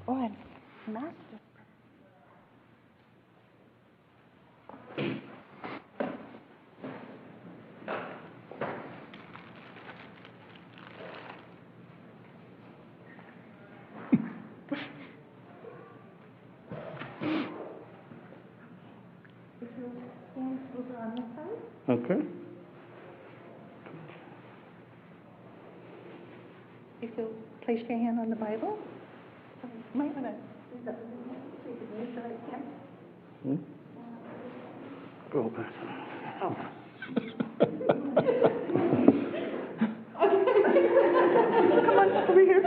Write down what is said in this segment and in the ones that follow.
on. Master. If you'll stand over on this side. Okay. If you'll place your hand on the Bible, you might want to raise up so you can raise the right hand. Go back. Oh. Come on, over here.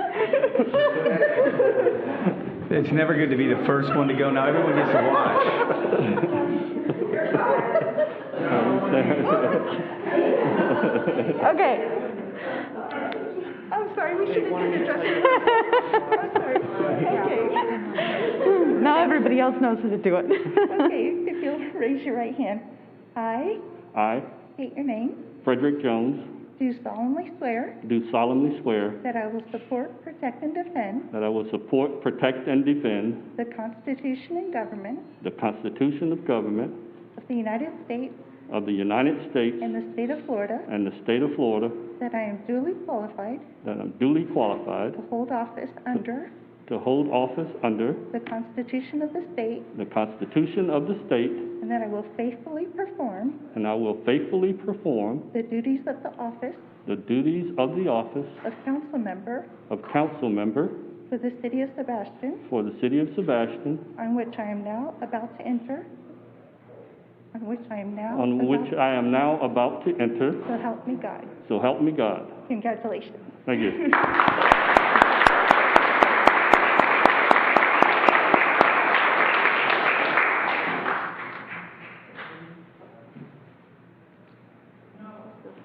It's never good to be the first one to go. Now everyone gets to watch. Okay. I'm sorry, we should have done it just. I'm sorry. Okay. Now everybody else knows how to do it. Okay, if you'll raise your right hand. I state your name. Frederick Jones, Do solemnly swear do solemnly swear that I will support, protect, and defend that I will support, protect, and defend the Constitution and government the Constitution of Government of the United States of the United States and the state of Florida, and the state of Florida, that I am duly qualified that I'm duly qualified to hold office under to hold office under the Constitution of the state, the Constitution of the state, and that I will faithfully perform and I will faithfully perform the duties of the office the duties of the office of council member of council member for the city of Sebastian, for the city of Sebastian, on which I am now about to enter, on which I am now on which I am now about to enter. So help me God. So help me God. Congratulations. Thank you.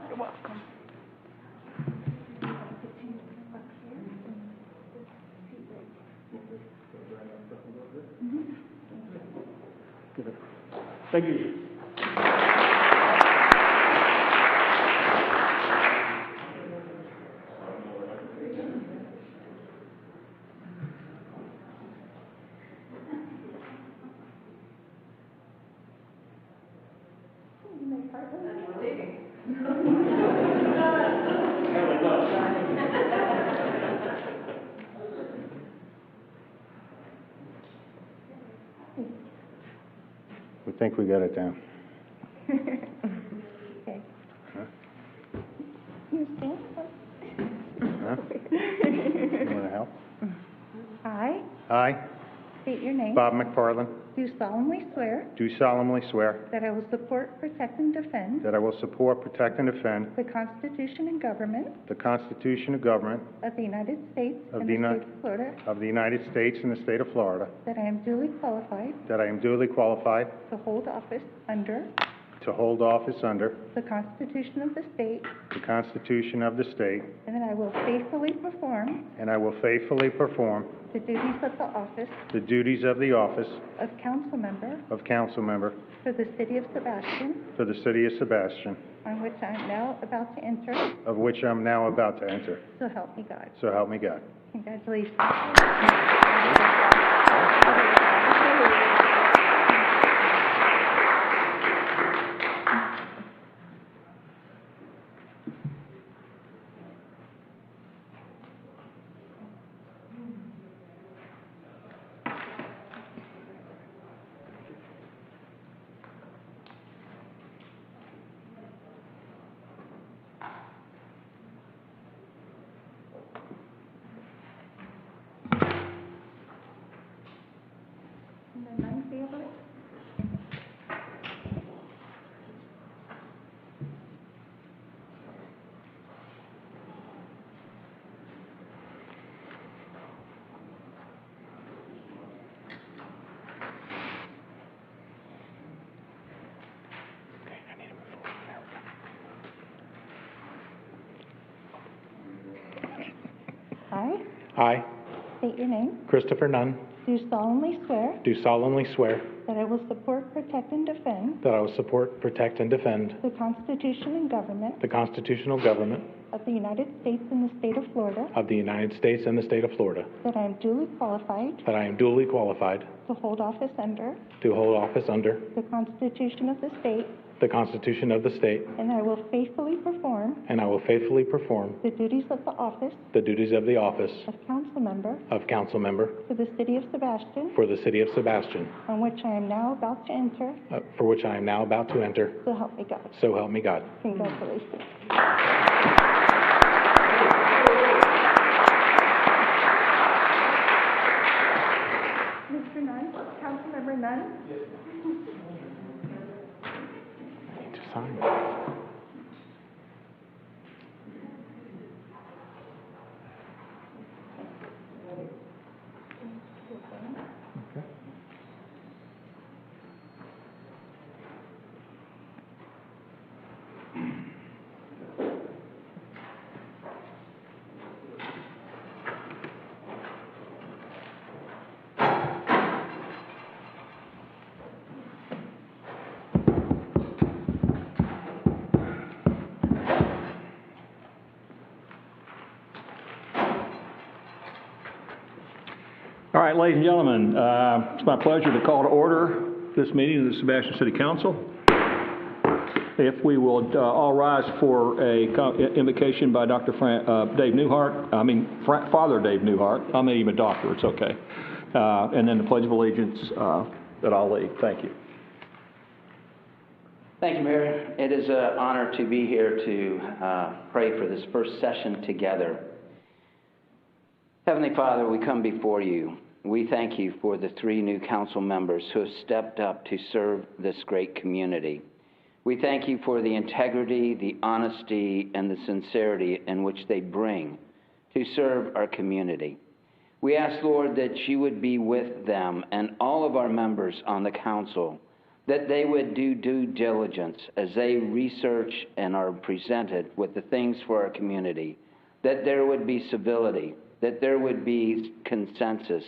You're welcome. Thank you. We think we got it down. Okay. You stand? Huh? You want to help? I state your name. Bob McFarland, Do solemnly swear do solemnly swear that I will support, protect, and defend that I will support, protect, and defend the Constitution and government the Constitution of Government of the United States Of and the the Uni- state of Florida, of the United States and the state of Florida, that I am duly qualified that I am duly qualified to hold office under to hold office under the Constitution of the state, the Constitution of the state, and that I will faithfully perform and I will faithfully perform the duties of the office the duties of the office of council member of council member for the city of Sebastian, for the city of Sebastian, on which I am now about to enter. of which I'm now about to enter. So help me God. So help me God. Congratulations. And then 9 favorite. I I, state your name. Christopher Nunn, do solemnly swear do solemnly swear that I will support, protect, and defend that I will support, protect, and defend the Constitution and government the constitutional government of the United States and the state of Florida, of the United States and the state of Florida, that I am duly qualified that I am duly qualified to hold office under to hold office under the Constitution of the state, the Constitution of the state, and I will faithfully perform and I will faithfully perform the duties of the office the duties of the office of council member of council member for the city of Sebastian, for the city of Sebastian, on which I am now about to enter, for which I am now about to enter. so help me God. So help me God. Congratulations. Mr. Nunn, Councilmember Nunn? Need to sign. All right, ladies and gentlemen, it's my pleasure to call to order this meeting of the Sebastian City Council. If we will all rise for a invocation by Dr. Dave Newhart, Father Dave Newhart. I made him a doctor, it's okay. And then the Pledge of Allegiance that I'll lead. Thank you. Thank you, Mayor. It is an honor to be here to pray for this first session together. Heavenly Father, we come before you. We thank you for the 3 new council members who have stepped up to serve this great community. We thank you for the integrity, the honesty, and the sincerity in which they bring to serve our community. We ask, Lord, that you would be with them and all of our members on the council, that they would do due diligence as they research and are presented with the things for our community, that there would be civility, that there would be consensus,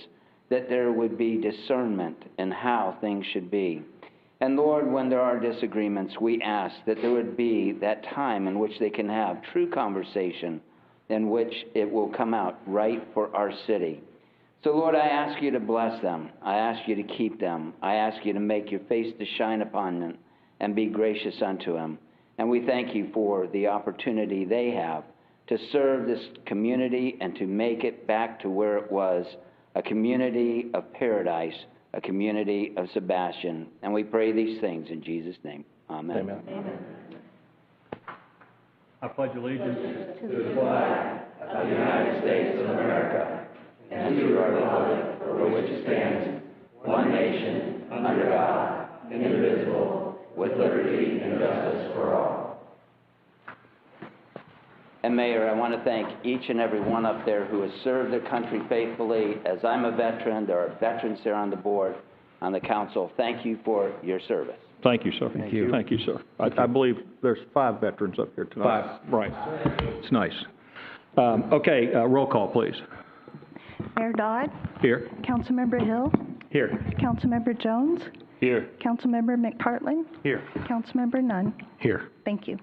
that there would be discernment in how things should be. And Lord, when there are disagreements, we ask that there would be that time in which they can have true conversation in which it will come out right for our city. So Lord, I ask you to bless them. I ask you to keep them. I ask you to make your face to shine upon them and be gracious unto them. And we thank you for the opportunity they have to serve this community and to make it back to where it was, a community of paradise, a community of Sebastian. And we pray these things in Jesus' name. Amen. Amen. Amen. I pledge allegiance to the flag of the United States of America and to our republic for which it stands, one nation, under God, indivisible, with liberty and justice for all. And Mayor, I want to thank each and every one up there who has served their country faithfully. As I'm a veteran, there are veterans there on the board, on the council. Thank you for your service. Thank you, sir. Thank you. Thank you, sir. I believe there's 5 veterans up here tonight. 5. Right. It's nice. Okay, roll call, please. Mayor Dodd? Here. Councilmember Hill? Here. Councilmember Jones? Here. Councilmember McPartlin? Here. Councilmember Nunn? Here. Thank you.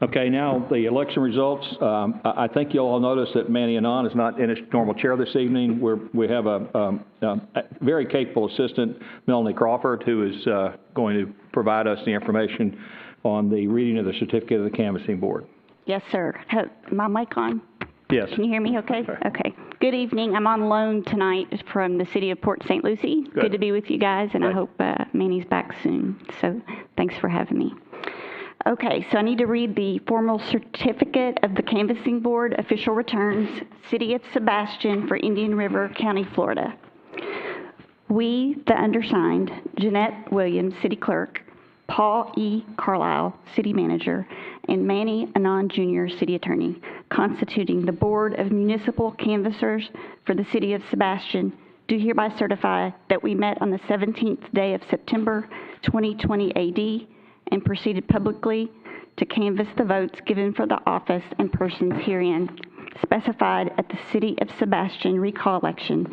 Okay, now the election results. I think you all noticed that Manny Anon is not in his normal chair this evening. We have a very capable assistant, Melanie Crawford, who is going to provide us the information on the reading of the certificate of the canvassing board. Yes, sir. My mic on? Yes. Can you hear me okay? Okay. Good evening. I'm on loan tonight from the city of Port St. Lucie. Good to be with you guys, and I hope Manny's back soon. So thanks for having me. Okay, so I need to read the formal certificate of the canvassing board, official returns, City of Sebastian for Indian River County, Florida. We, the undersigned, Jeanette Williams, city clerk, Paul E. Carlisle, city manager, and Manny Anon Jr., city attorney, constituting the Board of Municipal Canvassers for the City of Sebastian, do hereby certify that we met on the 17th day of September 2020 AD and proceeded publicly to canvass the votes given for the office and persons herein specified at the City of Sebastian recall election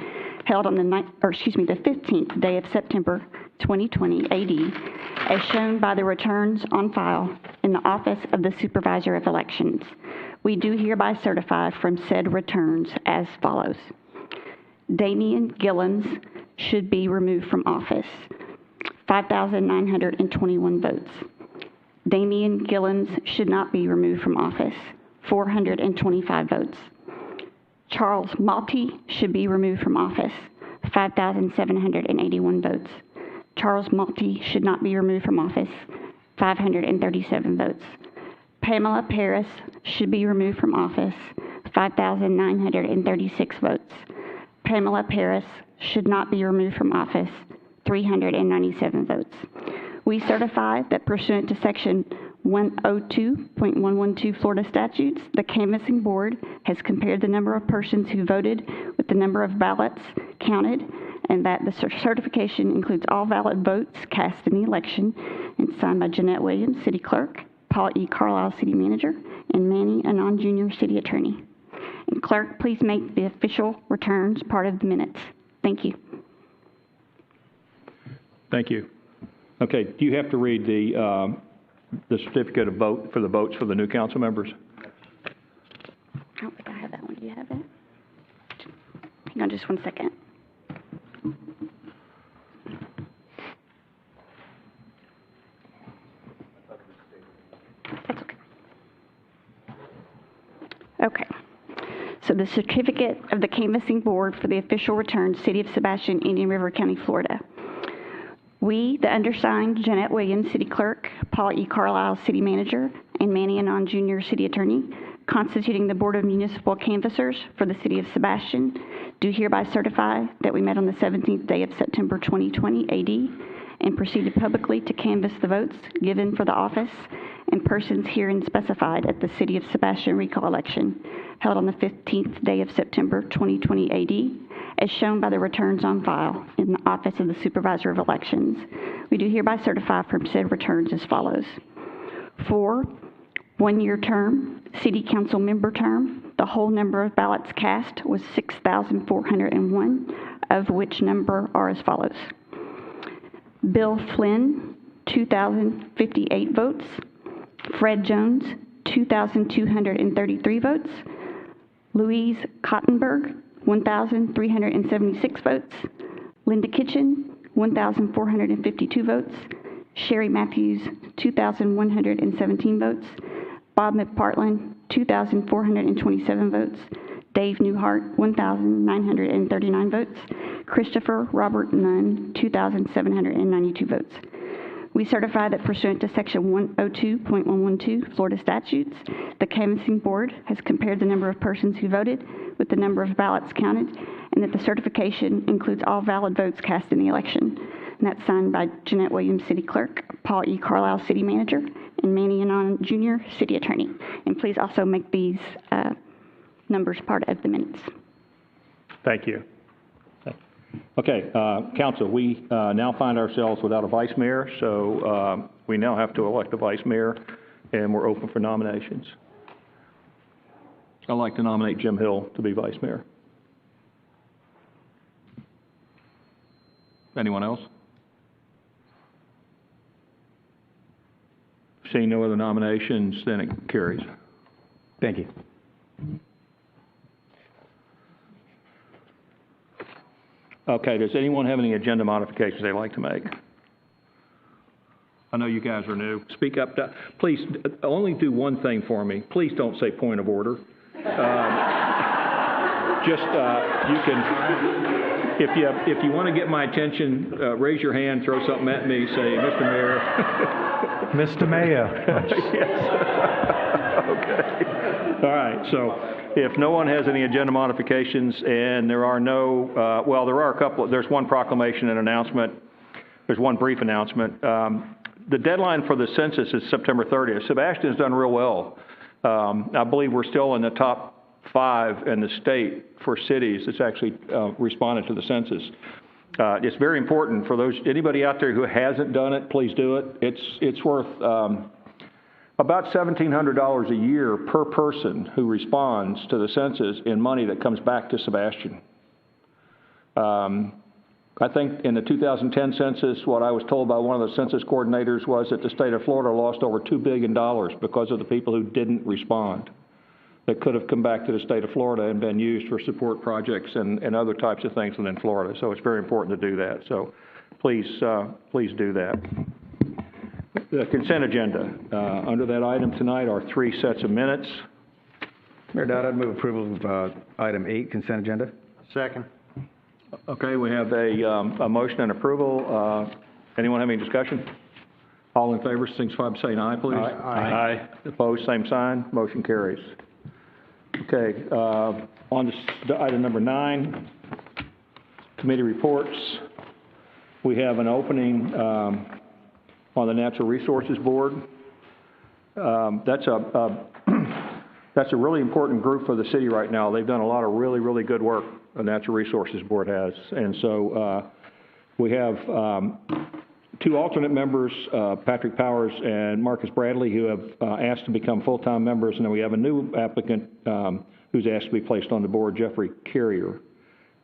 held on the 15th day of September 2020 AD, as shown by the returns on file in the Office of the Supervisor of Elections. We do hereby certify from said returns as follows. Damian Gillens should be removed from office, 5,921 votes. Damian Gillens should not be removed from office, 425 votes. Charles Malty should be removed from office, 5,781 votes. Charles Malty should not be removed from office, 537 votes. Pamela Paris should be removed from office, 5,936 votes. Pamela Paris should not be removed from office, 397 votes. We certify that pursuant to Section 102.112 Florida statutes, the canvassing board has compared the number of persons who voted with the number of ballots counted, and that the certification includes all valid votes cast in the election, and signed by Jeanette Williams, City Clerk, Paul E. Carlisle, City Manager, and Manny Anon Jr., City Attorney. And Clerk, please make the official returns part of the minutes. Thank you. Thank you. Okay, do you have to read the certificate of vote for the votes for the new council members? I don't think I have that one. Do you have that? Hang on just one second. That's okay. Okay. So the certificate of the canvassing board for the official return, City of Sebastian, Indian River County, Florida. We, the undersigned, Jeanette Williams, City Clerk, Paul E. Carlisle, City Manager, and Manny Anon Jr., City Attorney, constituting the Board of Municipal Canvassers for the City of Sebastian, do hereby certify that we met on the 17th day of September 2020 AD and proceeded publicly to canvass the votes given for the office and persons herein specified at the City of Sebastian recall election held on the 15th day of September 2020 AD, as shown by the returns on file in the Office of the Supervisor of Elections. We do hereby certify from said returns as follows. For one-year term, City Council member term, the whole number of ballots cast was 6,401, of which number are as follows. Bill Flynn, 2,058 votes. Fred Jones, 2,233 votes. Louise Cottenberg, 1,376 votes. Linda Kitchen, 1,452 votes. Sherry Matthews, 2,117 votes. Bob McPartland, 2,427 votes. Dave Newhart, 1,939 votes. Christopher Robert Nunn, 2,792 votes. We certify that pursuant to Section 102.112 Florida statutes, the canvassing board has compared the number of persons who voted with the number of ballots counted, and that the certification includes all valid votes cast in the election. And that's signed by Jeanette Williams, City Clerk, Paul E. Carlisle, City Manager, and Manny Anon Jr., City Attorney. And please also make these numbers part of the minutes. Thank you. Okay, council, we now find ourselves without a vice mayor, so we now have to elect a vice mayor, and we're open for nominations. I'd like to nominate Jim Hill to be vice mayor. Anyone else? Seeing no other nominations, then it carries. Thank you. Okay, does anyone have any agenda modifications they'd like to make? I know you guys are new. Speak up. Please, only do one thing for me. Please don't say point of order. You can, if you want to get my attention, raise your hand, throw something at me, say, Mr. Mayor. Mr. Mayor. Yes. Okay. All right, so if no one has any agenda modifications, and there are no, well, there are a couple, there's one proclamation and announcement. There's one brief announcement. The deadline for the census is September 30th. Sebastian's done real well. I believe we're still in the top 5 in the state for cities that's actually responded to the census. It's very important for those, anybody out there who hasn't done it, please do it. It's worth about $1,700 a year per person who responds to the census in money that comes back to Sebastian. I think in the 2010 census, what I was told by one of the census coordinators was that the state of Florida lost over $2 billion because of the people who didn't respond, that could have come back to the state of Florida and been used for support projects and other types of things within Florida. So it's very important to do that. So please do that. The consent agenda. Under that item tonight are 3 sets of minutes. Mayor Dowd, I'd move approval of item 8, consent agenda. Second. Okay, we have a motion and approval. Anyone have any discussion? All in favor, signify by saying aye, please. Aye. Opposed, same sign. Motion carries. Okay, on to item number 9, committee reports. We have an opening on the Natural Resources Board. That's a really important group for the city right now. They've done a lot of really, really good work, the Natural Resources Board has. And so we have 2 alternate members, Patrick Powers and Marcus Bradley, who have asked to become full-time members. And then we have a new applicant who's asked to be placed on the board, Jeffrey Carrier.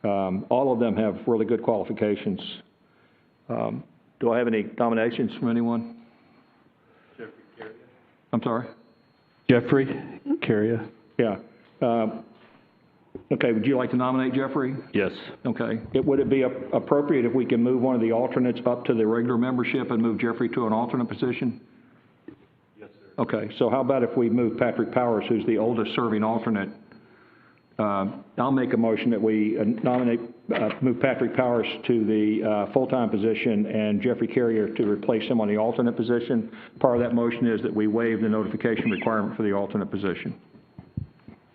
All of them have really good qualifications. Do I have any nominations from anyone? Jeffrey Carrier. I'm sorry? Jeffrey Carrier. Yeah. Okay, would you like to nominate Jeffrey? Yes. Okay. Would it be appropriate if we can move one of the alternates up to the regular membership and move Jeffrey to an alternate position? Yes, sir. Okay, so how about if we move Patrick Powers, who's the oldest serving alternate? I'll make a motion that we move Patrick Powers to the full-time position and Jeffrey Carrier to replace him on the alternate position. Part of that motion is that we waive the notification requirement for the alternate position.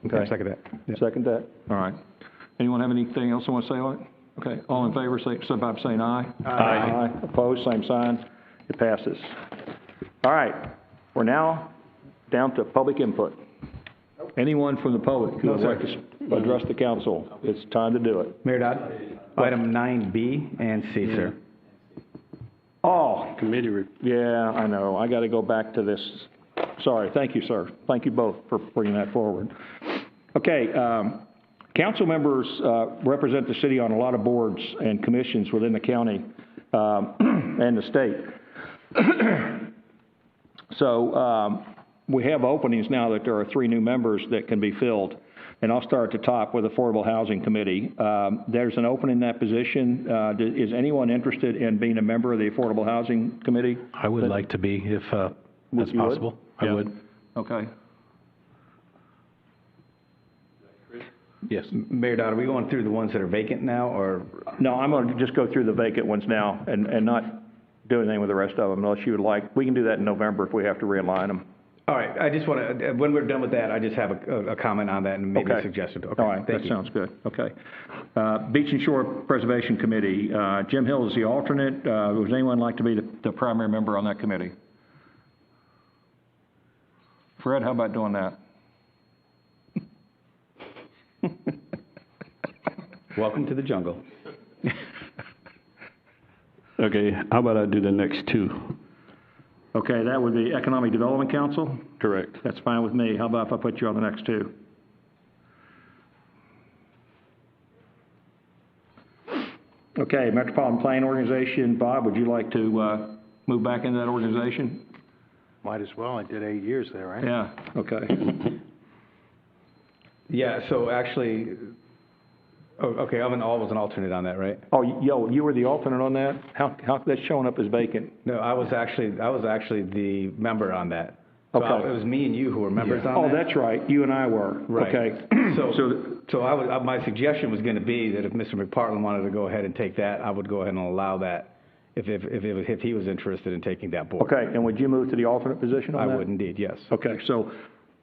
Okay. Yeah, second that. Yeah. Second that? All right. Anyone have anything else they want to say on it? Okay. All in favor, say by saying aye. Aye. Opposed, same sign. It passes. All right. We're now down to public input. Anyone from the public who would like to address the council, it's time to do it. Mayor Dodd, item 9B and C, sir. Oh, Committee yeah, I know. I got to go back to this. Sorry. Thank you, sir. Thank you both for bringing that forward. Okay. Council members represent the city on a lot of boards and commissions within the county and the state. So we have openings now that there are 3 new members that can be filled. And I'll start at the top with Affordable Housing Committee. There's an opening in that position. Is anyone interested in being a member of the Affordable Housing Committee? I would like to be, if that's You would? possible. I would. Okay. Yes. Mayor Dodd, are we going through the ones that are vacant now, or? No, I'm going to just go through the vacant ones now and not do anything with the rest of them unless you would like. We can do that in November if we have to realign them. All right, I just want to, when we're done with that, I just have a comment on that and maybe a suggestion. Okay, All right, thank that you. sounds good. Okay. Beach and Shore Preservation Committee, Jim Hill is the alternate. Would anyone like to be the primary member on that committee? Fred, how about doing that? Welcome to the jungle. Okay, how about I do the next 2? Okay, that would be Economic Development Council? Correct. That's fine with me. How about if I put you on the next 2? Okay, Metropolitan Planning Organization, Bob, would you like to move back into that organization? Might as well. I did 8 years there, right? Yeah, okay. Yeah, so actually, okay, Alvin All was an alternate on that, right? Oh, you were the alternate on that? How that's showing up as vacant? No, I was actually the member on that. So Okay. it was me and you who were members on Oh, that. that's right. You and I were. Right. Okay. So my suggestion was going to be that if Mr. McPartland wanted to go ahead and take that, I would go ahead and allow that if he was interested in taking that board. Okay, and would you move to the alternate position on that? I would indeed, yes. Okay, so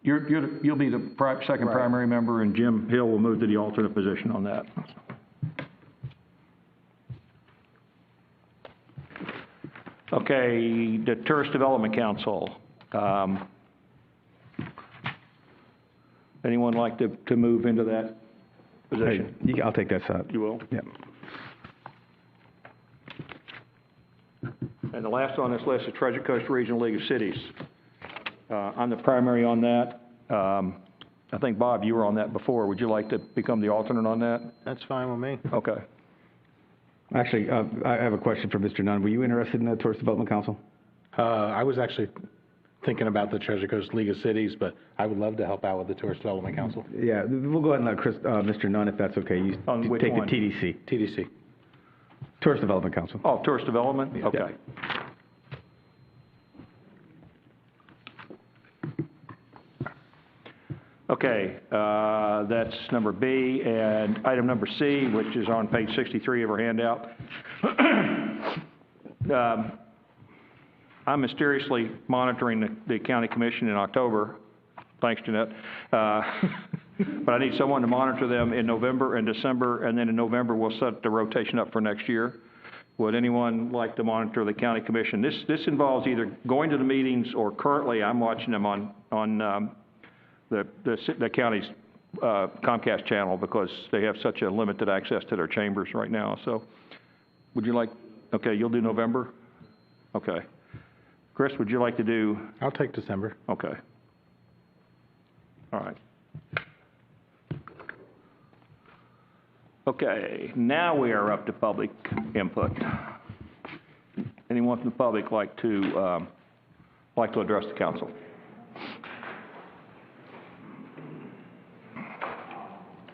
you'll be the second primary member, and Jim Hill will move to the alternate position on that. Okay, the Tourist Development Council. Anyone like to move into that position? Hey, I'll take that side. You will? Yeah. And the last on this list is Treasure Coast Regional League of Cities. I'm the primary on that. I think, Bob, you were on that before. Would you like to become the alternate on that? That's fine with me. Okay. Actually, I have a question for Mr. Nunn. Were you interested in the Tourist Development Council? I was actually thinking about the Treasure Coast League of Cities, but I would love to help out with the Tourist Development Council. Yeah, we'll go ahead and let Mr. Nunn, if that's okay. You On which take one? the TDC, TDC. Tourist Development Council. Oh, tourist development? Okay. Okay, that's number B, and item number C, which is on page 63 of our handout. I'm mysteriously monitoring the county commission in October, thanks, Jeanette. But I need someone to monitor them in November and December, and then in November, we'll set the rotation up for next year. Would anyone like to monitor the county commission? This involves either going to the meetings, or currently I'm watching them on the county's Comcast channel, because they have such a limited access to their chambers right now. So would you like, okay, you'll do November? Okay. Chris, would you like to do? I'll take December. Okay. All right. Okay, now we are up to public input. Anyone from the public like to address the council?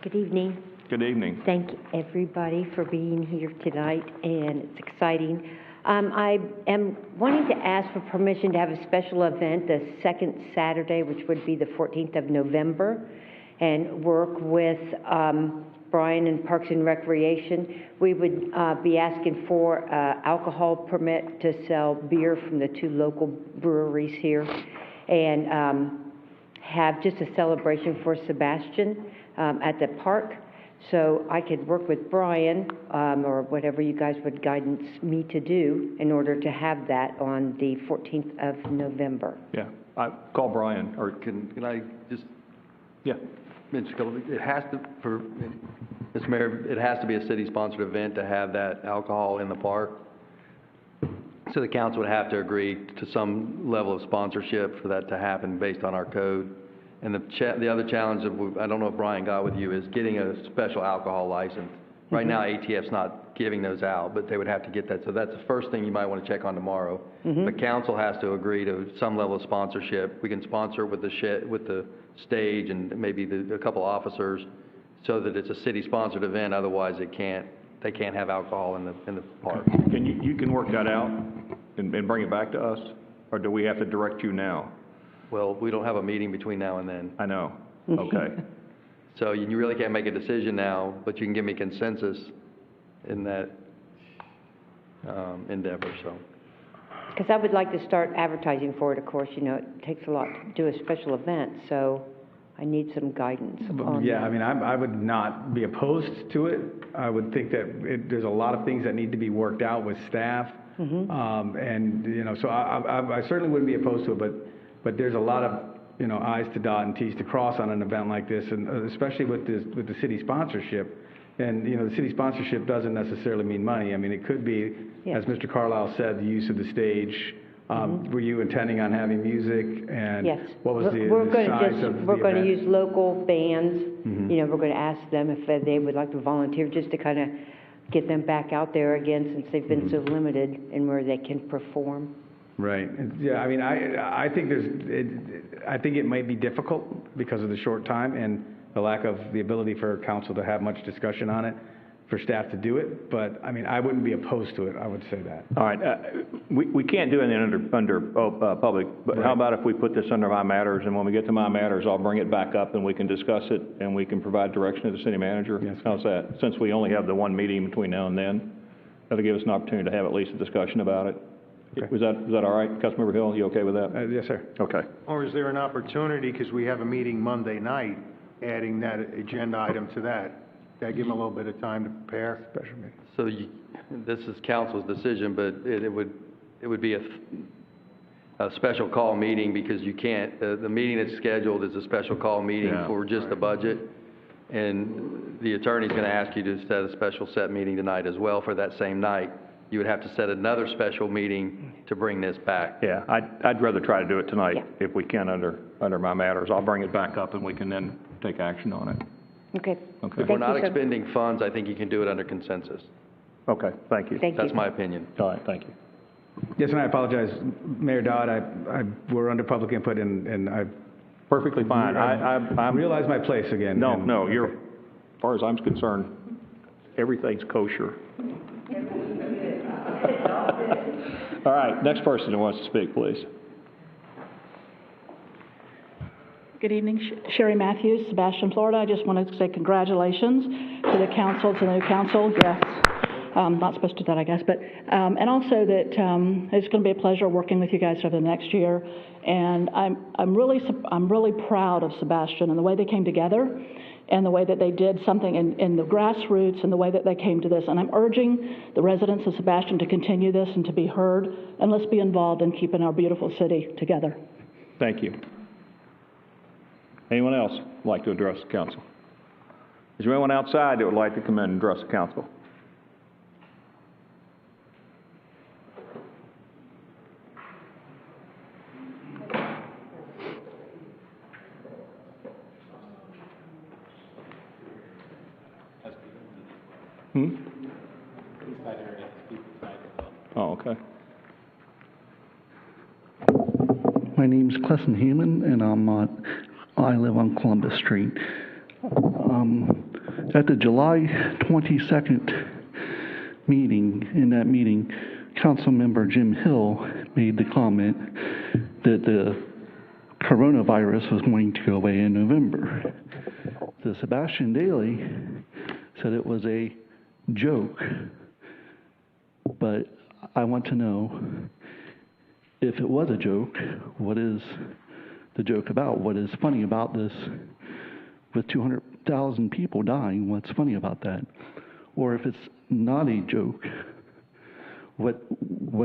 Good evening. Good evening. Thank everybody for being here tonight, and it's exciting. I am wanting to ask for permission to have a special event the second Saturday, which would be the 14th of November, and work with Brian in Parks and Recreation. We would be asking for alcohol permit to sell beer from the 2 local breweries here, and have just a celebration for Sebastian at the park. So I could work with Brian, or whatever you guys would guidance me to do in order to have that on the 14th of November. Yeah, I call Brian, or, Can I just yeah. mention a couple of things? It has to, Mr. Mayor, it has to be a city-sponsored event to have that alcohol in the park. So the council would have to agree to some level of sponsorship for that to happen based on our code. And the other challenge that I don't know if Brian got with you is getting a special alcohol license. Right now, ATF's not giving those out, but they would have to get that. So that's the first thing you might want to check on tomorrow. The council has to agree to some level of sponsorship. We can sponsor it with the stage and maybe a couple officers, so that it's a city-sponsored event. Otherwise, they can't have alcohol in the park. Can you can work that out and bring it back to us, or do we have to direct you now? Well, we don't have a meeting between now and then. I know. Okay. So you really can't make a decision now, but you can give me consensus in that endeavor, so. Because I would like to start advertising for it, of course. You know, it takes a lot to do a special event, so I need some guidance on Yeah, that. I mean, I would not be opposed to it. I would think that there's a lot of things that need to be worked out with staff. And, you know, so I certainly wouldn't be opposed to it, but there's a lot of, you know, I's to dot and T's to cross on an event like this, and especially with the city sponsorship. And, you know, the city sponsorship doesn't necessarily mean money. I mean, it could be, as Mr. Carlisle said, the use of the stage. Were you intending on having music? And Yes. what was the We're going size to of the we're going to event? use local bands. You know, we're going to ask them if they would like to volunteer, just to kind of get them back out there again, since they've been so limited in where they can perform. Right. Yeah, I mean, I think I think it might be difficult because of the short time and the lack of the ability for council to have much discussion on it, for staff to do it. But, I mean, I wouldn't be opposed to it, I would say that. All right. We can't do anything under public, but how about if we put this under My Matters, and when we get to My Matters, I'll bring it back up and we can discuss it, and we can provide direction to the city manager? Yes. How's that? Since we only have the one meeting between now and then, that'll give us an opportunity to have at least a discussion about it. Okay. Is that all right? Councilmember Hill, you okay with that? Yes, sir. Okay. Or is there an opportunity, because we have a meeting Monday night, adding that agenda item to that? That give them a little bit of time to prepare? Special meeting. So this is council's decision, but it would be a special call meeting, because you can't, the meeting that's scheduled is a special call meeting for just the budget. And the attorney's going to ask you to set a special set meeting tonight as well for that same night. You would have to set another special meeting to bring this back. Yeah, I'd rather try to do it tonight if we can under My Matters. I'll bring it back up and we can then take action on it. Okay. Okay. If we're not Thank you, sir. expending funds, I think you can do it under consensus. Okay, thank you. Thank you. That's my opinion. All right, thank you. Yes, and I apologize, Mayor Dodd, we're under public input, and I Perfectly fine. I'm realize my place again. No, and- no, you're, okay. as far as I'm concerned, everything's kosher. All right, next person who wants to speak, please. Good evening, Sherry Matthews, Sebastian, Florida. I just wanted to say congratulations to the council, to the new council. Yes, not supposed to do that, I guess, but and also that it's going to be a pleasure working with you guys over the next year. And I'm really proud of Sebastian and the way they came together, and the way that they did something in the grassroots, and the way that they came to this. And I'm urging the residents of Sebastian to continue this and to be heard, and let's be involved in keeping our beautiful city together. Thank you. Anyone else like to address the council? Is there anyone outside that would like to come in and address the council? Oh, okay. My name's Clesson Heumann, and I live on Columbus Street. At the July 22nd meeting, in that meeting, Councilmember Jim Hill made the comment that the coronavirus was going to go away in November. The Sebastian Daily said it was a joke, but I want to know, if it was a joke, what is the joke about? What is funny about this? With 200,000 people dying, what's funny about that? Or if it's not a joke, what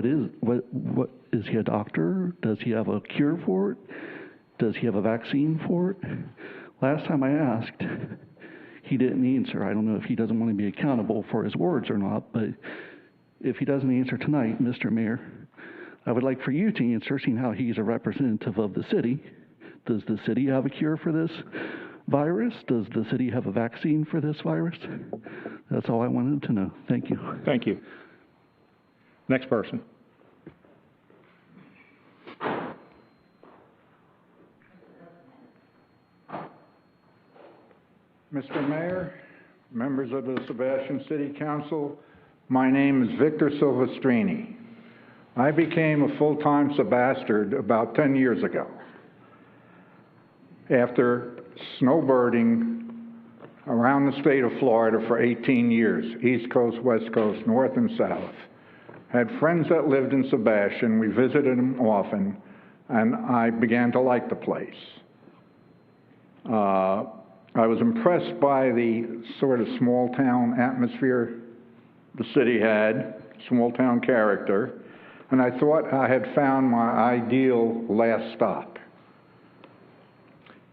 is he a doctor? Does he have a cure for it? Does he have a vaccine for it? Last time I asked, he didn't answer. I don't know if he doesn't want to be accountable for his words or not, but if he doesn't answer tonight, Mr. Mayor, I would like for you to answer, seeing how he's a representative of the city. Does the city have a cure for this virus? Does the city have a vaccine for this virus? That's all I wanted to know. Thank you. Thank you. Next person. Mr. Mayor, members of the Sebastian City Council, my name is Victor Silvestrini. I became a full-time Sebastard about 10 years ago after snowbirding around the state of Florida for 18 years, East Coast, West Coast, North and South. Had friends that lived in Sebastian. We visited them often, and I began to like the place. I was impressed by the sort of small-town atmosphere the city had, small-town character, and I thought I had found my ideal last stop.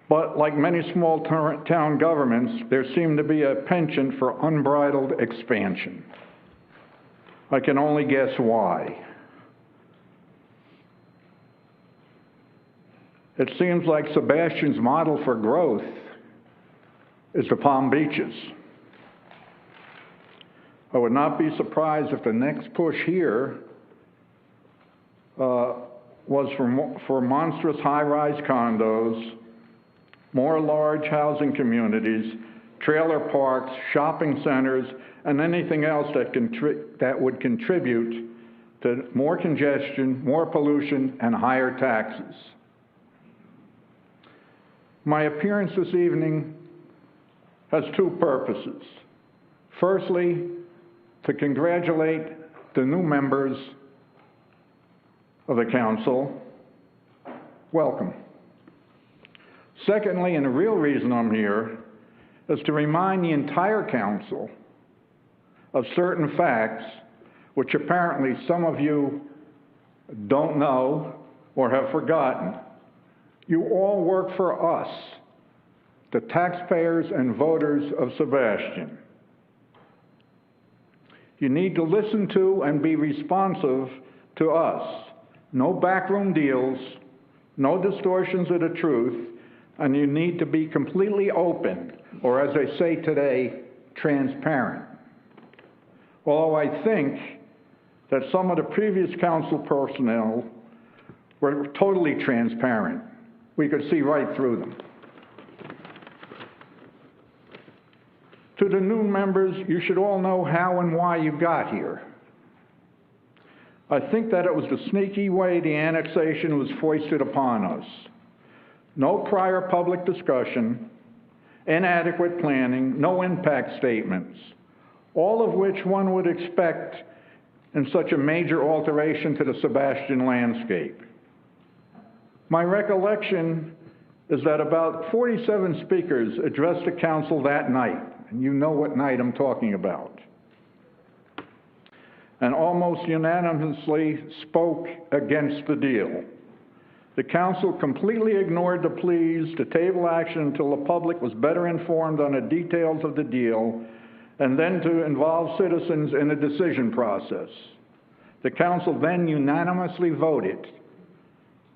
But like many small-town governments, there seemed to be a penchant for unbridled expansion. I can only guess why. It seems like Sebastian's model for growth is the Palm Beaches. I would not be surprised if the next push here was for monstrous high-rise condos, more large housing communities, trailer parks, shopping centers, and anything else that would contribute to more congestion, more pollution, and higher taxes. My appearance this evening has two purposes. Firstly, to congratulate the new members of the council. Welcome. Secondly, and the real reason I'm here, is to remind the entire council of certain facts which apparently some of you don't know or have forgotten. You all work for us, the taxpayers and voters of Sebastian. You need to listen to and be responsive to us. No backroom deals, no distortions of the truth, and you need to be completely open, or as they say today, transparent. although I think that some of the previous council personnel were totally transparent. We could see right through them. To the new members, you should all know how and why you got here. I think that it was the sneaky way the annexation was foisted upon us. No prior public discussion, inadequate planning, no impact statements, all of which one would expect in such a major alteration to the Sebastian landscape. My recollection is that about 47 speakers addressed the council that night, and you know what night I'm talking about, and almost unanimously spoke against the deal. The council completely ignored the pleas to table action until the public was better informed on the details of the deal, and then to involve citizens in the decision process. The council then unanimously voted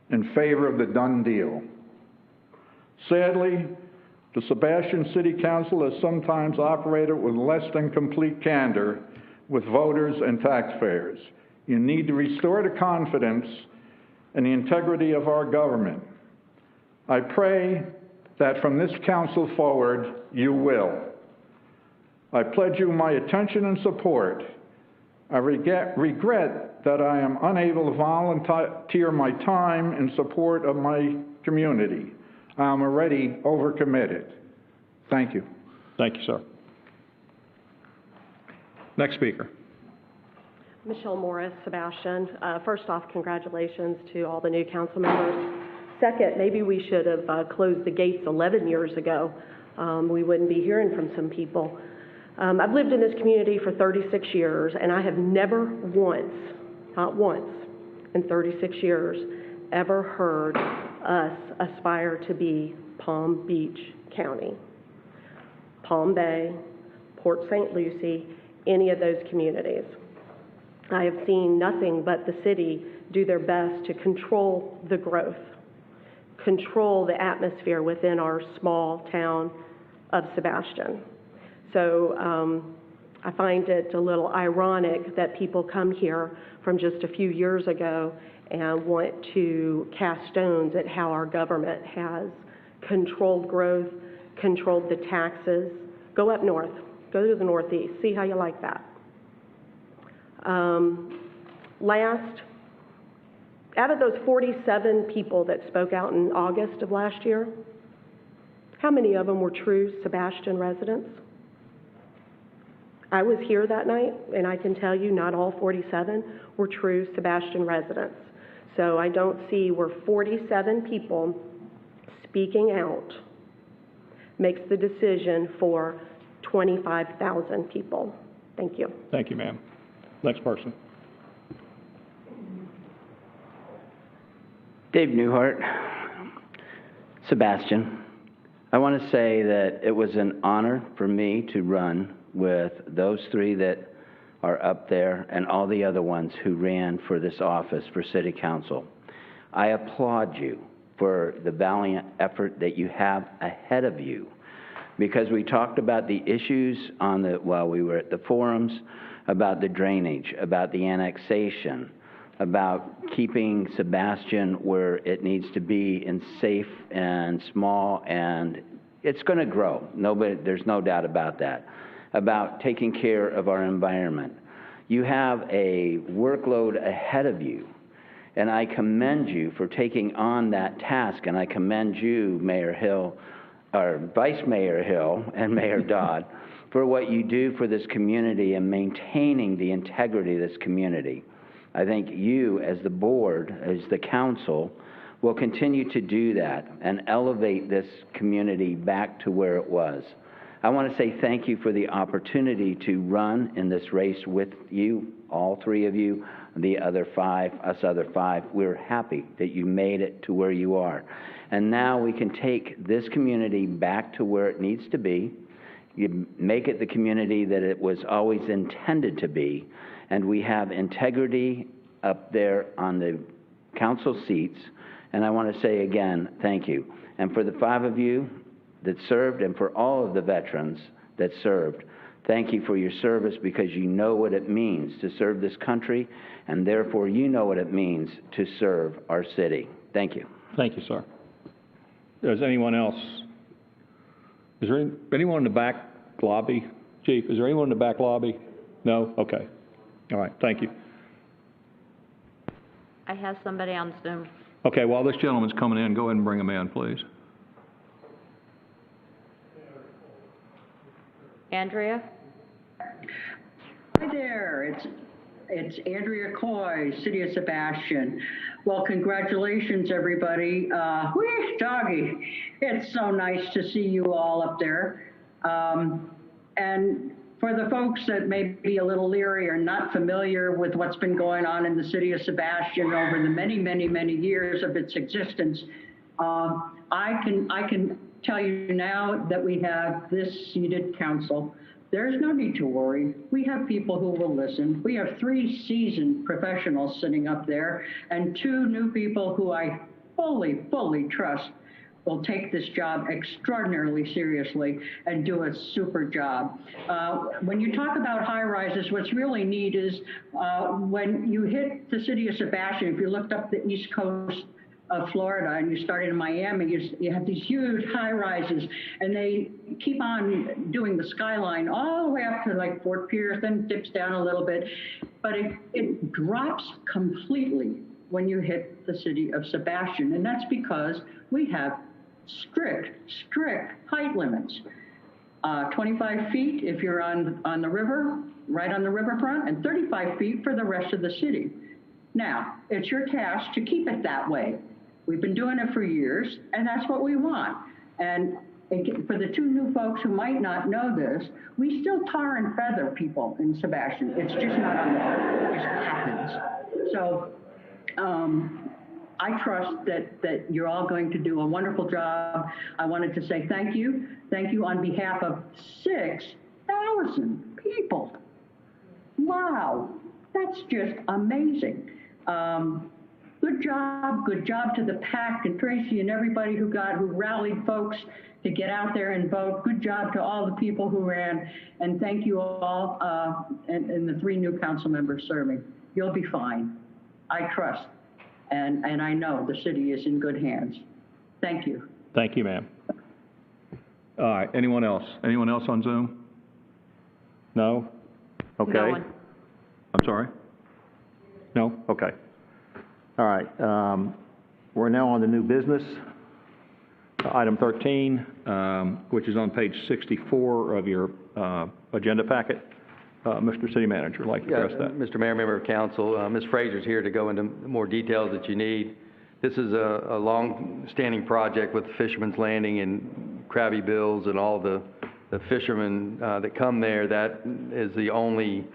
in favor of the done deal. Sadly, the Sebastian City Council has sometimes operated with less than complete candor with voters and taxpayers. You need to restore the confidence and the integrity of our government. I pray that from this council forward, you will. I pledge you my attention and support. I regret that I am unable to volunteer my time in support of my community. I am already overcommitted. Thank you. Thank you, sir. Next speaker. Michelle Morris, Sebastian. First off, congratulations to all the new council members. Second, maybe we should have closed the gates 11 years ago. We wouldn't be hearing from some people. I've lived in this community for 36 years, and I have never once, not once, in 36 years, ever heard us aspire to be Palm Beach County, Palm Bay, Port St. Lucie, any of those communities. I have seen nothing but the city do their best to control the growth, control the atmosphere within our small town of Sebastian. So I find it a little ironic that people come here from just a few years ago and want to cast stones at how our government has controlled growth, controlled the taxes. Go up north, go to the Northeast, see how you like that. Last, out of those 47 people that spoke out in August of last year, how many of them were true Sebastian residents? I was here that night, and I can tell you not all 47 were true Sebastian residents. So I don't see where 47 people speaking out makes the decision for 25,000 people. Thank you. Thank you, ma'am. Next person. Dave Newhart. Sebastian, I want to say that it was an honor for me to run with those three that are up there and all the other ones who ran for this office for City Council. I applaud you for the valiant effort that you have ahead of you, because we talked about the issues while we were at the forums, about the drainage, about the annexation, about keeping Sebastian where it needs to be and safe and small, and it's going to grow. There's no doubt about that. About taking care of our environment. You have a workload ahead of you, and I commend you for taking on that task, and I commend you, Mayor Hill, or Vice Mayor Hill and Mayor Dodd, for what you do for this community and maintaining the integrity of this community. I think you, as the board, as the council, will continue to do that and elevate this community back to where it was. I want to say thank you for the opportunity to run in this race with you, all three of you, the other five, us other five. We're happy that you made it to where you are. And now we can take this community back to where it needs to be. You make it the community that it was always intended to be. And we have integrity up there on the council seats. And I want to say again, thank you. And for the five of you that served, and for all of the veterans that served, Thank you for your service because you know what it means to serve this country, and therefore you know what it means to serve our city. Thank you. Thank you, sir. Does anyone else? Is there anyone in the back lobby? Chief, is there anyone in the back lobby? No? Okay. All right, thank you. I have somebody on Zoom. Okay, while this gentleman's coming in, go ahead and bring him in, please. Andrea? Hi there, it's Andrea Coy, City of Sebastian. Well, congratulations, everybody. Whee, doggy, it's so nice to see you all up there. And for the folks that may be a little leery or not familiar with what's been going on in the City of Sebastian over the many, many, many years of its existence, I can tell you now that we have this seated council. There's no need to worry. We have people who will listen. We have 3 seasoned professionals sitting up there and 2 new people who I fully trust will take this job extraordinarily seriously and do a super job. When you talk about high rises, what's really neat is when you hit the City of Sebastian, if you looked up the East Coast of Florida and you started in Miami, you have these huge high rises and they keep on doing the skyline all the way up to like Fort Pierce, then dips down a little bit, but it drops completely when you hit the City of Sebastian, and that's because we have strict height limits. 25 feet if you're on the river, right on the riverfront, and 35 feet for the rest of the city. Now, it's your task to keep it that way. We've been doing it for years, and that's what we want. And for the 2 new folks who might not know this, we still tar and feather people in Sebastian. It's just not on the board. It just happens. So I trust that you're all going to do a wonderful job. I wanted to say thank you. Thank you on behalf of 6,000 people. Wow, that's just amazing. Good job to the PAC and Tracy and everybody who rallied folks to get out there and vote. Good job to all the people who ran, and thank you all, and the 3 new council members serving. You'll be fine. I trust, and I know the city is in good hands. Thank you. Thank you, ma'am. All right, anyone else? Anyone else on Zoom? No? Okay. No one. I'm sorry? No? Okay. All right, we're now on the new business. Item 13, which is on page 64 of your agenda packet. Mr. City Manager, I'd like to address that. Mr. Mayor, member of council, Ms. Fraser's here to go into more details that you need. This is a long-standing project with Fisherman's Landing and Krabby Bill's and all the fishermen that come there. That is the only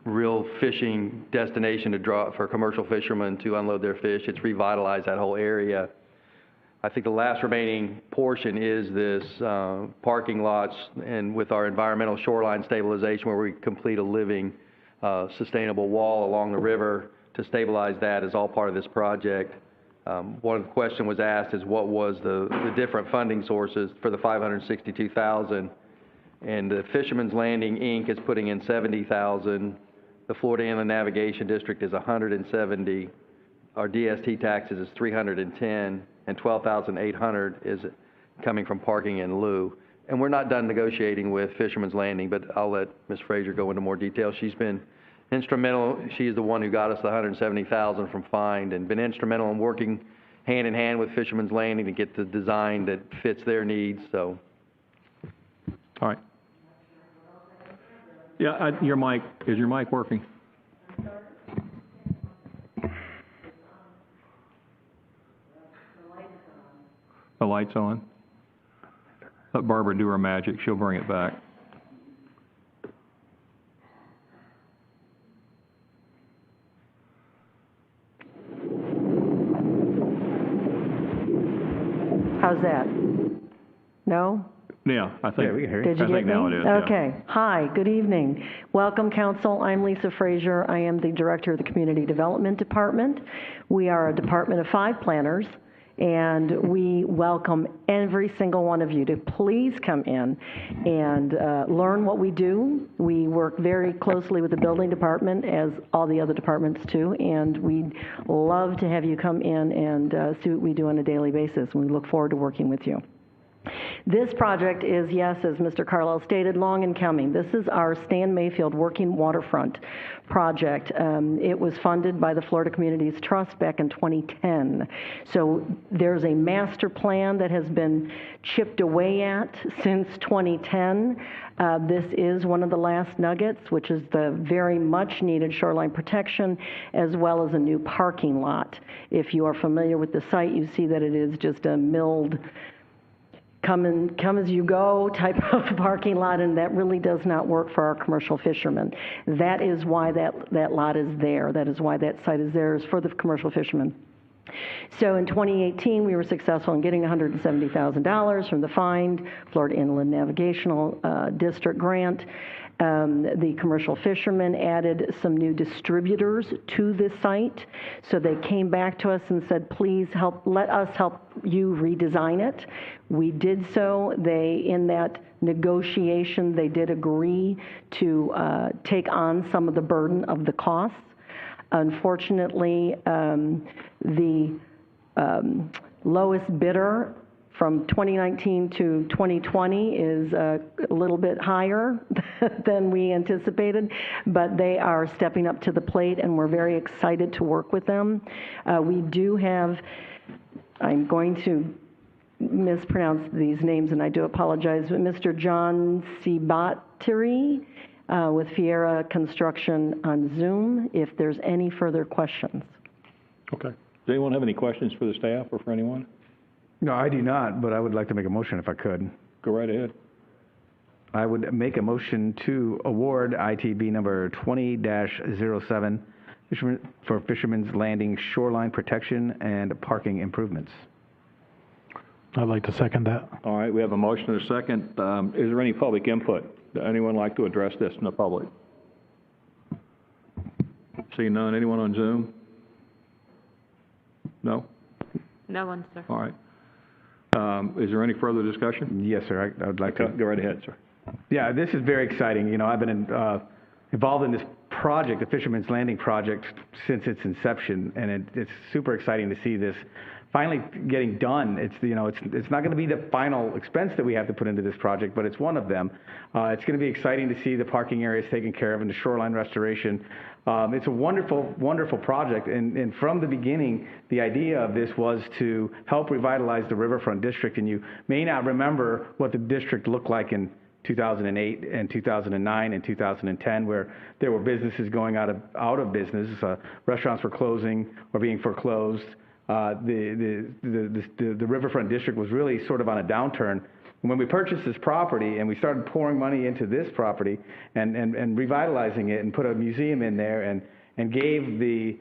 real fishing destination to draw for commercial fishermen to unload their fish. It's revitalized that whole area. I think the last remaining portion is this parking lots, and with our environmental shoreline stabilization, where we complete a living, sustainable wall along the river to stabilize that is all part of this project. One of the questions was asked is what was the different funding sources for the $562,000. And the Fisherman's Landing, Inc. is putting in $70,000. The Florida Inland Navigation District is $170,000. Our DST taxes is $310,000, and $12,800 is coming from parking in lieu. And we're not done negotiating with Fisherman's Landing, but I'll let Ms. Fraser go into more detail. She's been instrumental. She's the one who got us the $170,000 from Find, and been instrumental in working hand in hand with Fisherman's Landing to get the design that fits their needs. So, all right. Yeah, your mic, is your mic working? The light's on. Let Barbara do her magic, she'll bring it back. How's that? No? Yeah, I think, we can hear you. Did you I get think me? now it is. Okay. Yeah. Hi, good evening. Welcome, Council. I'm Lisa Frazier. I am the Director of the Community Development Department. We are a department of 5 planners. And we welcome every single one of you to please come in and learn what we do. We work very closely with the building department, as all the other departments too, and we'd love to have you come in and see what we do on a daily basis. We look forward to working with you. This project is, yes, as Mr. Carlisle stated, long in coming. This is our Stan Mayfield Working Waterfront project. It was funded by the Florida Communities Trust back in 2010. So there's a master plan that has been chipped away at since 2010. This is one of the last nuggets, which is the very much needed shoreline protection, as well as a new parking lot. If you are familiar with the site, you see that it is just a milled come as you go type of parking lot, and that really does not work for our commercial fishermen. That is why that lot is there. That is why that site is there, is for the commercial fishermen. So in 2018, we were successful in getting $170,000 from the FIND, Florida Inland Navigational District grant. The commercial fishermen added some new distributors to this site. So they came back to us and said, please let us help you redesign it. We did so. In that negotiation, they did agree to take on some of the burden of the costs. Unfortunately, the lowest bidder from 2019 to 2020 is a little bit higher than we anticipated, but they are stepping up to the plate, and we're very excited to work with them. We do have, I'm going to mispronounce these names, and I do apologize, but Mr. John Cibatiri with Fiera Construction on Zoom, if there's any further questions. Okay. Does anyone have any questions for the staff or for anyone? No, I do not, but I would like to make a motion if I could. Go right ahead. I would make a motion to award ITB number 20-07 for Fisherman's Landing shoreline protection and parking improvements. I'd like to second that. All right, we have a motion and a second. Is there any public input? Does anyone like to address this in the public? Seeing none. Anyone on Zoom? No? No one, sir. All right. Is there any further discussion? Yes, sir. I would like to. Go right ahead, sir. Yeah, this is very exciting. You know, I've been involved in this project, the Fisherman's Landing project, since its inception, and it's super exciting to see this finally getting done. It's not going to be the final expense that we have to put into this project, but it's one of them. It's going to be exciting to see the parking areas taken care of and the shoreline restoration. It's a wonderful, wonderful project, and from the beginning, the idea of this was to help revitalize the riverfront district, and you may not remember what the district looked like in 2008 and 2009 and 2010, where there were businesses going out of business, restaurants were closing or being foreclosed. The riverfront district was really sort of on a downturn. When we purchased this property and we started pouring money into this property and revitalizing it and put a museum in there and gave the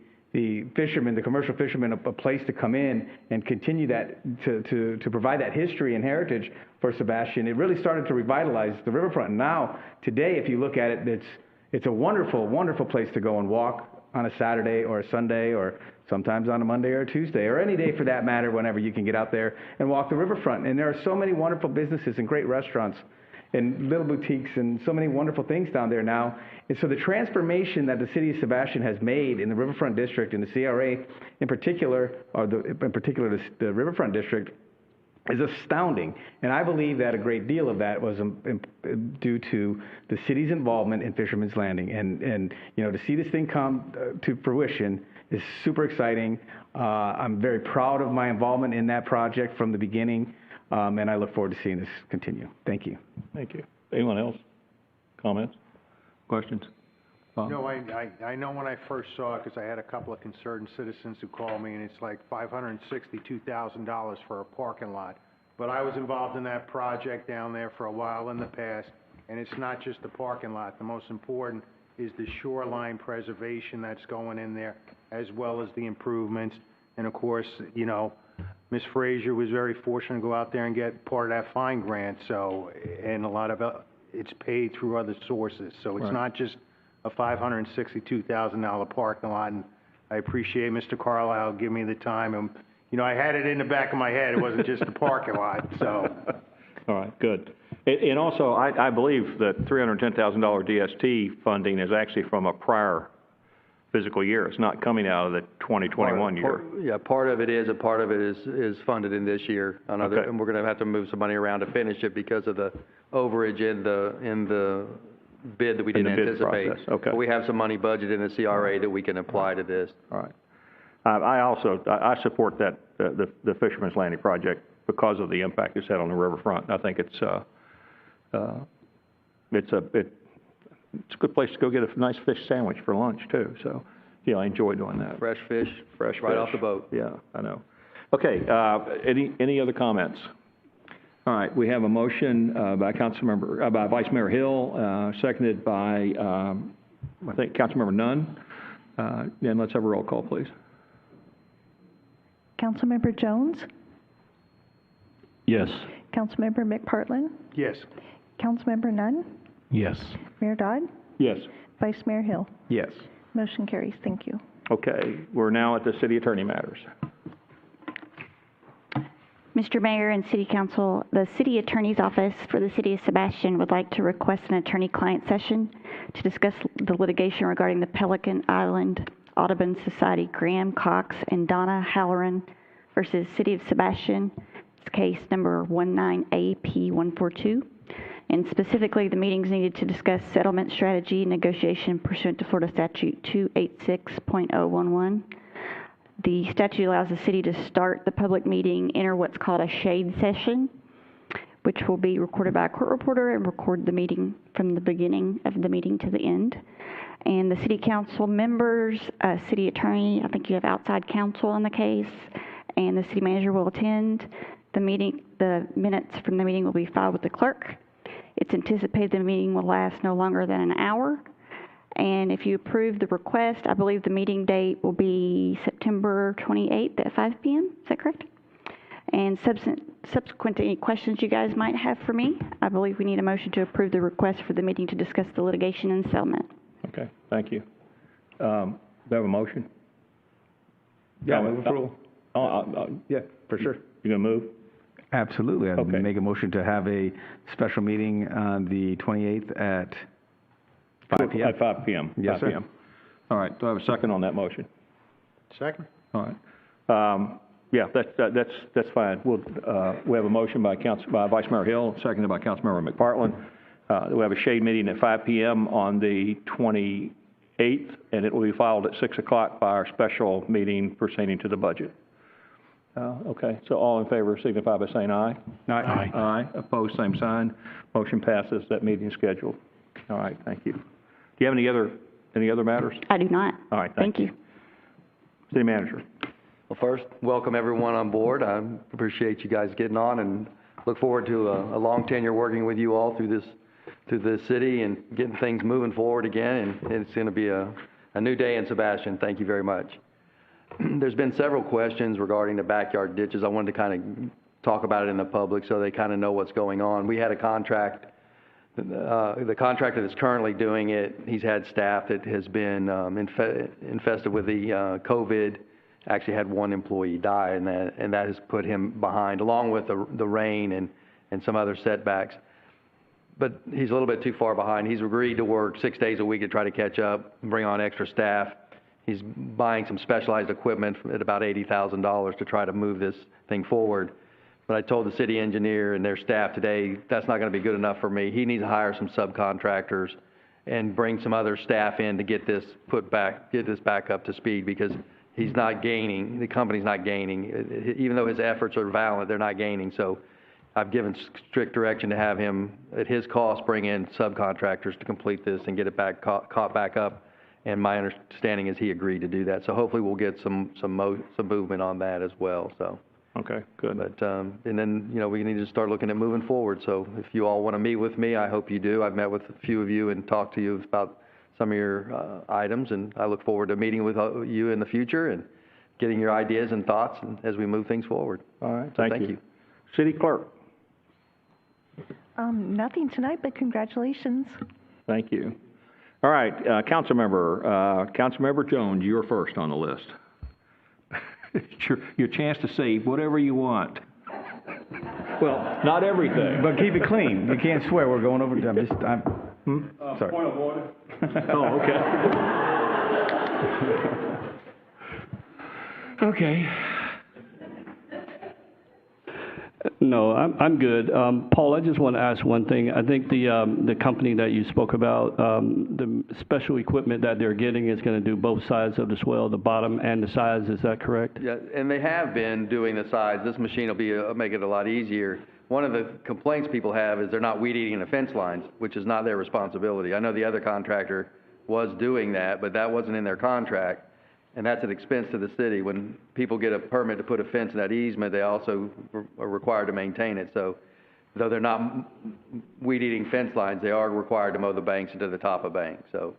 fishermen, the commercial fishermen, a place to come in and continue that, to provide that history and heritage for Sebastian, it really started to revitalize the riverfront. And now, today, if you look at it, it's a wonderful, wonderful place to go and walk on a Saturday or a Sunday, or sometimes on a Monday or a Tuesday, or any day for that matter, whenever you can get out there and walk the riverfront. And there are so many wonderful businesses and great restaurants and little boutiques and so many wonderful things down there now. And so the transformation that the city of Sebastian has made in the riverfront district, and the CRA in particular, the riverfront district, is astounding. And I believe that a great deal of that was due to the city's involvement in Fisherman's Landing. And you know, to see this thing come to fruition is super exciting. I'm very proud of my involvement in that project from the beginning, and I look forward to seeing this continue. Thank you. Thank you. Anyone else? Comments? Questions? No, I know when I first saw it, because I had a couple of concerned citizens who called me, and it's like $562,000 for a parking lot. But I was involved in that project down there for a while in the past, and it's not just the parking lot. The most important is the shoreline preservation that's going in there, as well as the improvements. And of course, you know, Ms. Frazier was very fortunate to go out there and get part of that fine grant. So, and a lot of it's paid through other sources. So it's not just a $562,000 parking lot. And I appreciate Mr. Carlisle giving me the time. And, you know, I had it in the back of my head, it wasn't just a parking lot, so. All right, good. And also, I believe that $310,000 DST funding is actually from a prior fiscal year. It's not coming out of the 2021 year. Yeah, part of it is, and part of it is funded in this year. Okay. And we're gonna have to move some money around to finish it because of the overage in the bid that we In the didn't bid anticipate. process, okay. But we have some money budgeted in the CRA that we can apply to this. All right. I support that, the Fisherman's Landing project because of the impact it's had on the riverfront. I think it's a good place to go get a nice fish sandwich for lunch too. So, yeah, I enjoy doing that. Fresh fish, Fresh right fish. off the boat. Yeah, I know. Okay, any other comments? All right, we have a motion by Vice Mayor Hill, seconded by, I think, Councilmember Nunn. And let's have a roll call, please. Councilmember Jones? Yes. Councilmember McPartlin? Yes. Councilmember Nunn? Yes. Mayor Dodd? Yes. Vice Mayor Hill? Yes. Motion carries. Thank you. Okay, we're now at the city attorney matters. Mr. Mayor and City Council, the City Attorney's Office for the City of Sebastian would like to request an attorney-client session to discuss the litigation regarding the Pelican Island Audubon Society, Graham Cox and Donna Halloran versus City of Sebastian. It's case number 19AP142. And specifically, the meetings needed to discuss settlement strategy and negotiation pursuant to Florida Statute 286.011. The statute allows the city to start the public meeting, enter what's called a shade session, which will be recorded by a court reporter and record the meeting from the beginning of the meeting to the end. And the city council members, city attorney, I think you have outside counsel in the case, and the city manager will attend the meeting. The minutes from the meeting will be filed with the clerk. It's anticipated the meeting will last no longer than an hour. And if you approve the request, I believe the meeting date will be September 28th at 5 p.m. Is that correct? And subsequent to any questions you guys might have for me, I believe we need a motion to approve the request for the meeting to discuss the litigation and settlement. Okay, thank you. Do I have a motion? Yeah, move approval. Yeah, for sure. You gonna move? Absolutely. I'd Okay. make a motion to have a special meeting on the 28th at 5 p.m. At 5 p.m. Yes, 5 sir. p.m. All right, do I have a second on that motion? Second? All right. Yeah, that's fine. We have a motion by Vice Mayor Hill, seconded by Councilmember McPartlin. We have a shade meeting at 5 p.m. on the 28th, and it will be filed at 6 o'clock by our special meeting pertaining to the budget. Okay, so all in favor signify by saying aye. Aye. Aye. Opposed, same sign. Motion passes. That meeting is scheduled. All right, thank you. Do you have any other matters? I do not. All right, Thank you. City Manager. Well, first, welcome everyone on board. I appreciate you guys getting on and look forward to a long tenure working with you all through this city and getting things moving forward again. And it's going to be a new day in Sebastian. Thank you very much. There's been several questions regarding the backyard ditches. I wanted to kind of talk about it in the public so they kind of know what's going on. We had a contract. The contractor that's currently doing it, he's had staff that has been infested with the COVID. Actually had one employee die, and that has put him behind, along with the rain and some other setbacks. But he's a little bit too far behind. He's agreed to work 6 days a week to try to catch up, bring on extra staff. He's buying some specialized equipment at about $80,000 to try to move this thing forward. But I told the city engineer and their staff today, that's not going to be good enough for me. He needs to hire some subcontractors and bring some other staff in to get this back up to speed, because he's not gaining, the company's not gaining. Even though his efforts are valid, they're not gaining. So I've given strict direction to have him, at his cost, bring in subcontractors to complete this and get it caught back up. And my understanding is he agreed to do that. So hopefully we'll get some movement on that as well. So. Okay, good. But, and then, we need to start looking at moving forward. So if you all want to meet with me, I hope you do. I've met with a few of you and talked to you about some of your items, and I look forward to meeting with you in the future and getting your ideas and thoughts as we move things forward. All right, So thank you. City Clerk. Nothing tonight, but congratulations. Thank you. All right, Councilmember Jones, you're first on the list. your chance to say whatever you want. Well, not everything. But keep it clean. You can't swear. We're going over, sorry. Point of order. Oh, okay. Okay. No, I'm good. Paul, I just want to ask one thing. I think the company that you spoke about, the special equipment that they're getting is going to do both sides of the swell, the bottom and the sides. Is that correct? Yeah, and they have been doing the sides. This machine will be, make it a lot easier. One of the complaints people have is they're not weed eating the fence lines, which is not their responsibility. I know the other contractor was doing that, but that wasn't in their contract. And that's an expense to the city. When people get a permit to put a fence in that easement, they also are required to maintain it. So though they're not weed-eating fence lines, they are required to mow the banks into the top of banks. So,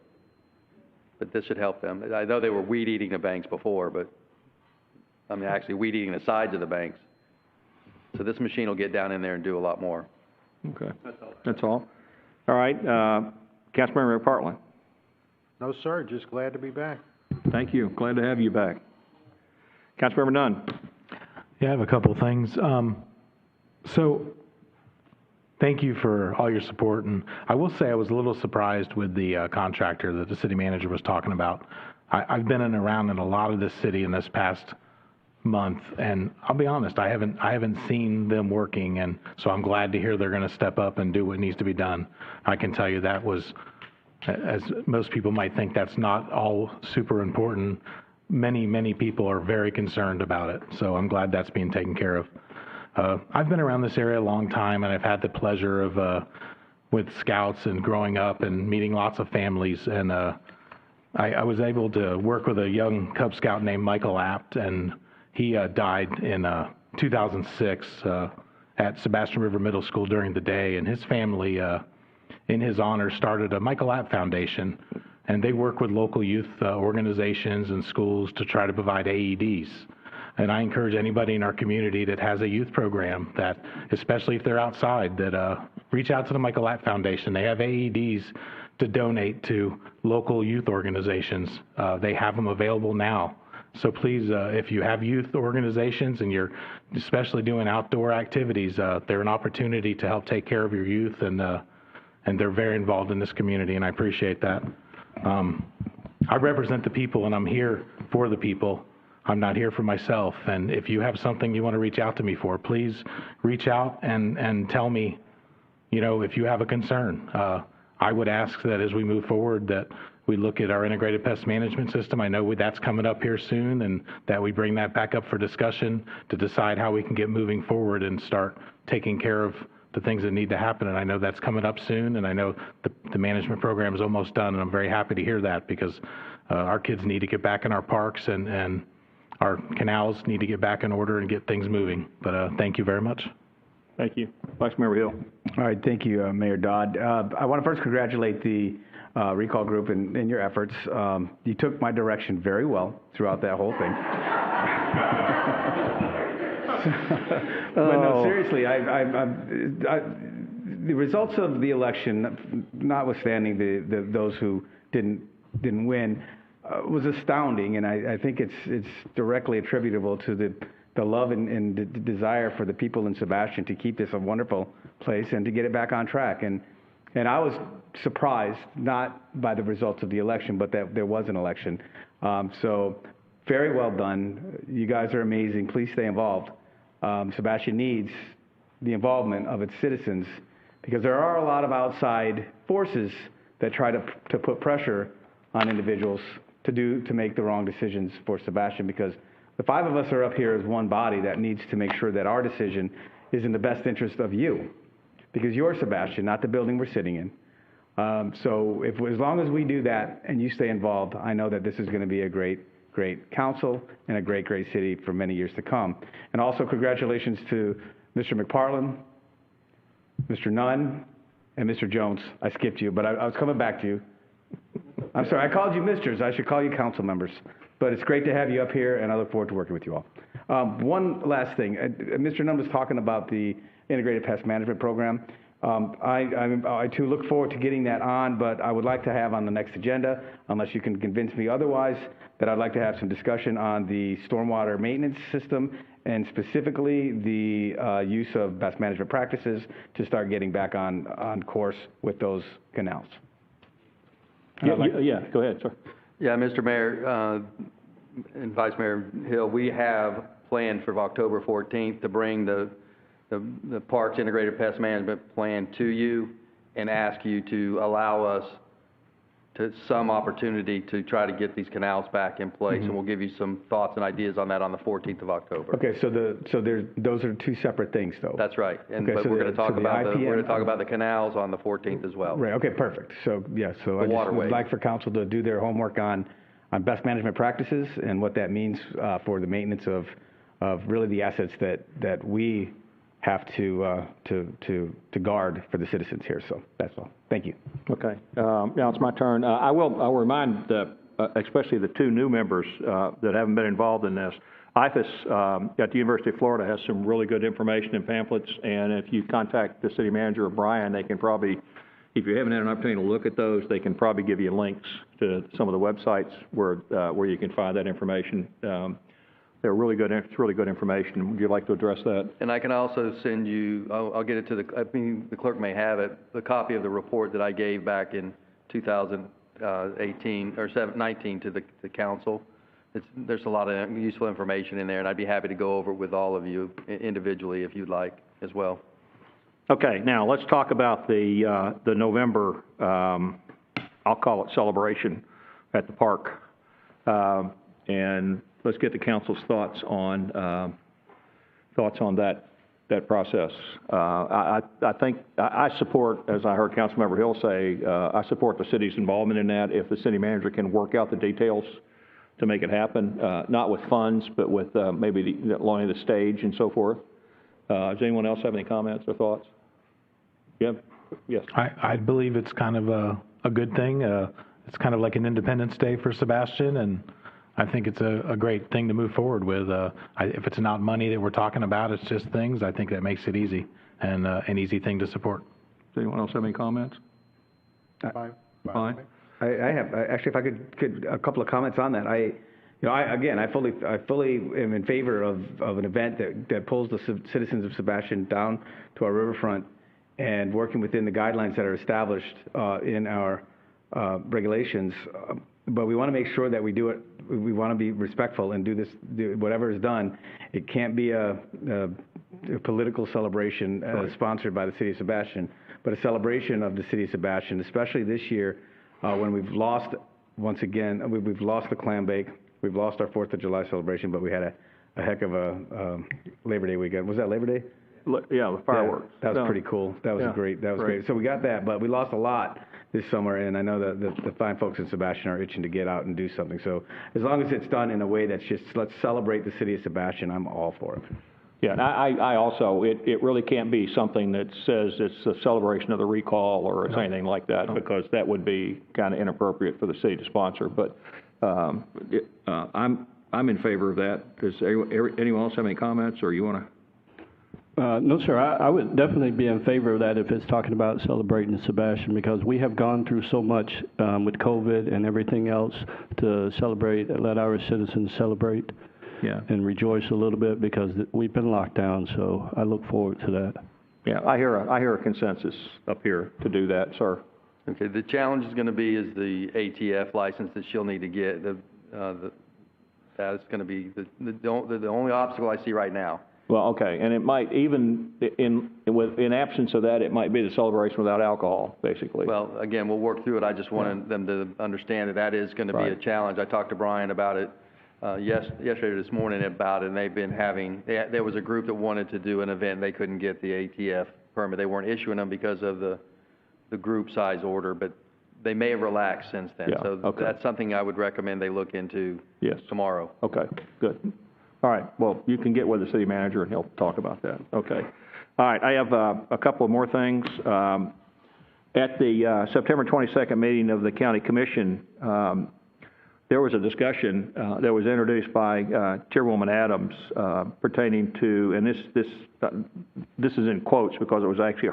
but this should help them. I know they were weed-eating the banks before, but, I mean, actually weed-eating the sides of the banks. So this machine will get down in there and do a lot more. Okay. That's all. All right. Councilmember McPartlin. No, sir, just glad to be back. Thank you. Glad to have you back. Councilmember Nunn. Yeah, I have a couple things. So, thank you for all your support, and I will say I was a little surprised with the contractor that the city manager was talking about. I've been around in a lot of this city in this past month, and I'll be honest, I haven't seen them working, and so I'm glad to hear they're going to step up and do what needs to be done. I can tell you that was, as most people might think, that's not all super important. Many people are very concerned about it, so I'm glad that's being taken care of. I've been around this area a long time, and I've had the pleasure of, with scouts and growing up and meeting lots of families, and I was able to work with a young Cub Scout named Michael Apt, and he died in 2006 at Sebastian River Middle School during the day, and his family, in his honor, started a Michael Apt Foundation, and they work with local youth organizations and schools to try to provide AEDs. And I encourage anybody in our community that has a youth program that, especially if they're outside, that reach out to the Michael Apt Foundation. They have AEDs to donate to local youth organizations. They have them available now. So please, if you have youth organizations and you're especially doing outdoor activities, they're an opportunity to help take care of your youth, and they're very involved in this community, and I appreciate that. I represent the people, and I'm here for the people. I'm not here for myself, and if you have something you want to reach out to me for, please reach out and tell me, if you have a concern. I would ask that as we move forward that we look at our integrated pest management system. I know that's coming up here soon, and that we bring that back up for discussion to decide how we can get moving forward and start taking care of the things that need to happen. And I know that's coming up soon, and I know the management program is almost done, and I'm very happy to hear that, because our kids need to get back in our parks, and our canals need to get back in order and get things moving. But thank you very much. Thank you. Vice Mayor Hill. All right, thank you, Mayor Dodd. I want to first congratulate the recall group in your efforts. You took my direction very well throughout that whole thing. But no, seriously, the results of the election, notwithstanding those who didn't win, was astounding, and I think it's directly attributable to the love and the desire for the people in Sebastian to keep this a wonderful place and to get it back on track. And I was surprised, not by the results of the election, but that there was an election. So very well done. You guys are amazing. Please stay involved. Sebastian needs the involvement of its citizens, because there are a lot of outside forces that try to put pressure on individuals to make the wrong decisions for Sebastian, because the five of us are up here as one body that needs to make sure that our decision is in the best interest of you, because you're Sebastian, not the building we're sitting in. So as long as we do that and you stay involved, I know that this is going to be a great council and a great city for many years to come. And also congratulations to Mr. McPartlin, Mr. Nunn, and Mr. Jones. I skipped you, but I was coming back to you. I'm sorry, I called you misters. I should call you council members. But it's great to have you up here, and I look forward to working with you all. One last thing. Mr. Nunn was talking about the Integrated Pest Management Program. I too look forward to getting that on, but I would like to have on the next agenda, unless you can convince me otherwise, that I'd like to have some discussion on the stormwater maintenance system and specifically the use of best management practices to start getting back on course with those canals. Yeah, go ahead, sir. Yeah, Mr. Mayor and Vice Mayor Hill, we have planned for October 14th to bring the Parks Integrated Pest Management Plan to you and ask you to allow us to some opportunity to try to get these canals back in place, and we'll give you some thoughts and ideas on that on the 14th of October. Okay, so those are two separate things, though. That's right, and Okay, but so we're going to talk about IPM the canals on the 14th as well. Right. Okay. Perfect. So yeah. So I just would like for council to do their homework on best management practices and what that means for the maintenance of really the assets that we have to guard for the citizens here. So that's all. Thank you. Okay. Now it's my turn. I'll remind especially the two new members that haven't been involved in this. IFAS at the University of Florida has some really good information and pamphlets, and if you contact the city manager or Brian, they can probably, if you haven't had an opportunity to look at those, they can probably give you links to some of the websites where you can find that information. They're really good. It's really good information. Would you like to address that? And I can also send you. I'll get it to the clerk may have it. The copy of the report that I gave back in 2018 or 19 to the council. There's a lot of useful information in there, and I'd be happy to go over it with all of you individually if you'd like as well. Okay. Now let's talk about the November. I'll call it celebration at the park, and let's get the council's thoughts on that process. I think I support, as I heard Councilmember Hill say, I support the city's involvement in that if the city manager can work out the details to make it happen, not with funds, but with maybe along the stage and so forth. Does anyone else have any comments or thoughts? Yeah. Yes. I believe it's kind of a good thing. It's kind of like an Independence Day for Sebastian, and I think it's a great thing to move forward with. If it's not money that we're talking about, it's just things, I think that makes it easy and an easy thing to support. Does anyone else have any comments? Fine. I have, actually, if I could a couple of comments on that. I fully am in favor of an event that pulls the citizens of Sebastian down to our riverfront and working within the guidelines that are established in our regulations. But we want to make sure that we do it. We want to be respectful and do whatever is done. It can't be a political celebration sponsored by the city of Sebastian, but a celebration of the city of Sebastian, especially this year when we've lost, once again, we've lost the clam bake. We've lost our 4th of July celebration, but we had a heck of a Labor Day weekend. Was that Labor Day? Yeah, the fireworks. Yeah, that was pretty cool. That was great. That was great. So we got that, but we lost a lot this summer, and I know that the fine folks in Sebastian are itching to get out and do something. So as long as it's done in a way that's just, let's celebrate the city of Sebastian, I'm all for it. Yeah, and I also, it really can't be something that says it's a celebration of the recall or it's anything like that, because that would be kind of inappropriate for the city to sponsor. But I'm in favor of that. Does anyone else have any comments, or you want to? No, sir. I would definitely be in favor of that if it's talking about celebrating Sebastian, because we have gone through so much with COVID and everything else to celebrate, let our citizens celebrate and rejoice a little bit, because we've been locked down. So I look forward to that. Yeah, I hear a consensus up here to do that, sir. Okay, the challenge is going to be the ATF license that she'll need to get. That is going to be the only obstacle I see right now. Well, okay, and it might even, in absence of that, it might be the celebration without alcohol, basically. Well, again, we'll work through it. I just wanted them to understand that is going to be a challenge. I talked to Brian about it yesterday, this morning about it, and they've been having, there was a group that wanted to do an event, and they couldn't get the ATF permit. They weren't issuing them because of the group size order, but they may have relaxed since then. Yeah, so that's something I would recommend they look into tomorrow. Okay, good. All right, well, you can get with the city manager and he'll talk about that. Okay. All right, I have a couple of more things. At the September 22nd meeting of the County Commission, there was a discussion that was introduced by Chairwoman Adams pertaining to, and this is in quotes because it was actually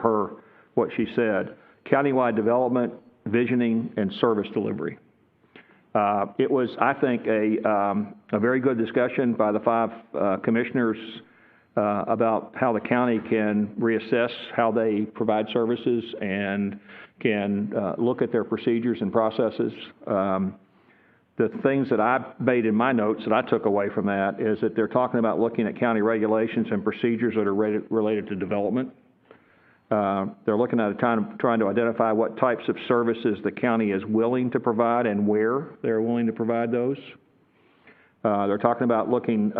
what she said, countywide development, visioning, and service delivery. It was, I think, a very good discussion by the 5 commissioners about how the county can reassess how they provide services and can look at their procedures and processes. The things that I made in my notes that I took away from that is that they're talking about looking at county regulations and procedures that are related to development. They're looking at trying to identify what types of services the county is willing to provide and where they're willing to provide those. They're talking about looking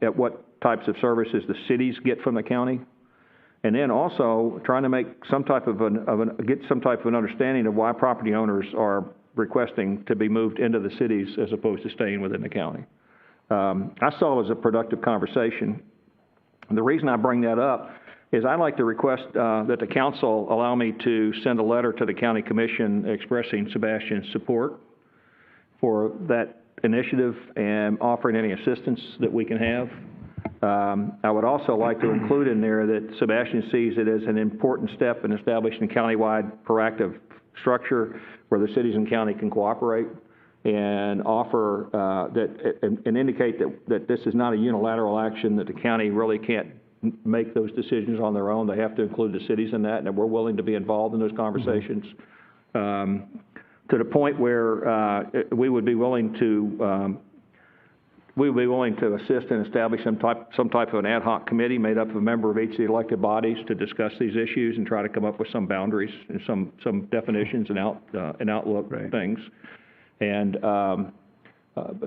at what types of services the cities get from the county, and then also trying to make some type of get some type of an understanding of why property owners are requesting to be moved into the cities as opposed to staying within the county. I saw it as a productive conversation. And the reason I bring that up is I'd like to request that the council allow me to send a letter to the county commission expressing Sebastian's support for that initiative and offering any assistance that we can have. I would also like to include in there that Sebastian sees it as an important step in establishing a countywide proactive structure where the cities and county can cooperate and offer and indicate that this is not a unilateral action, that the county really can't make those decisions on their own. They have to include the cities in that, and that we're willing to be involved in those conversations. To the point where we would be willing to assist in establishing some type of an ad hoc committee made up of a member of each of the elected bodies to discuss these issues and try to come up with some boundaries and some definitions and outlook things. And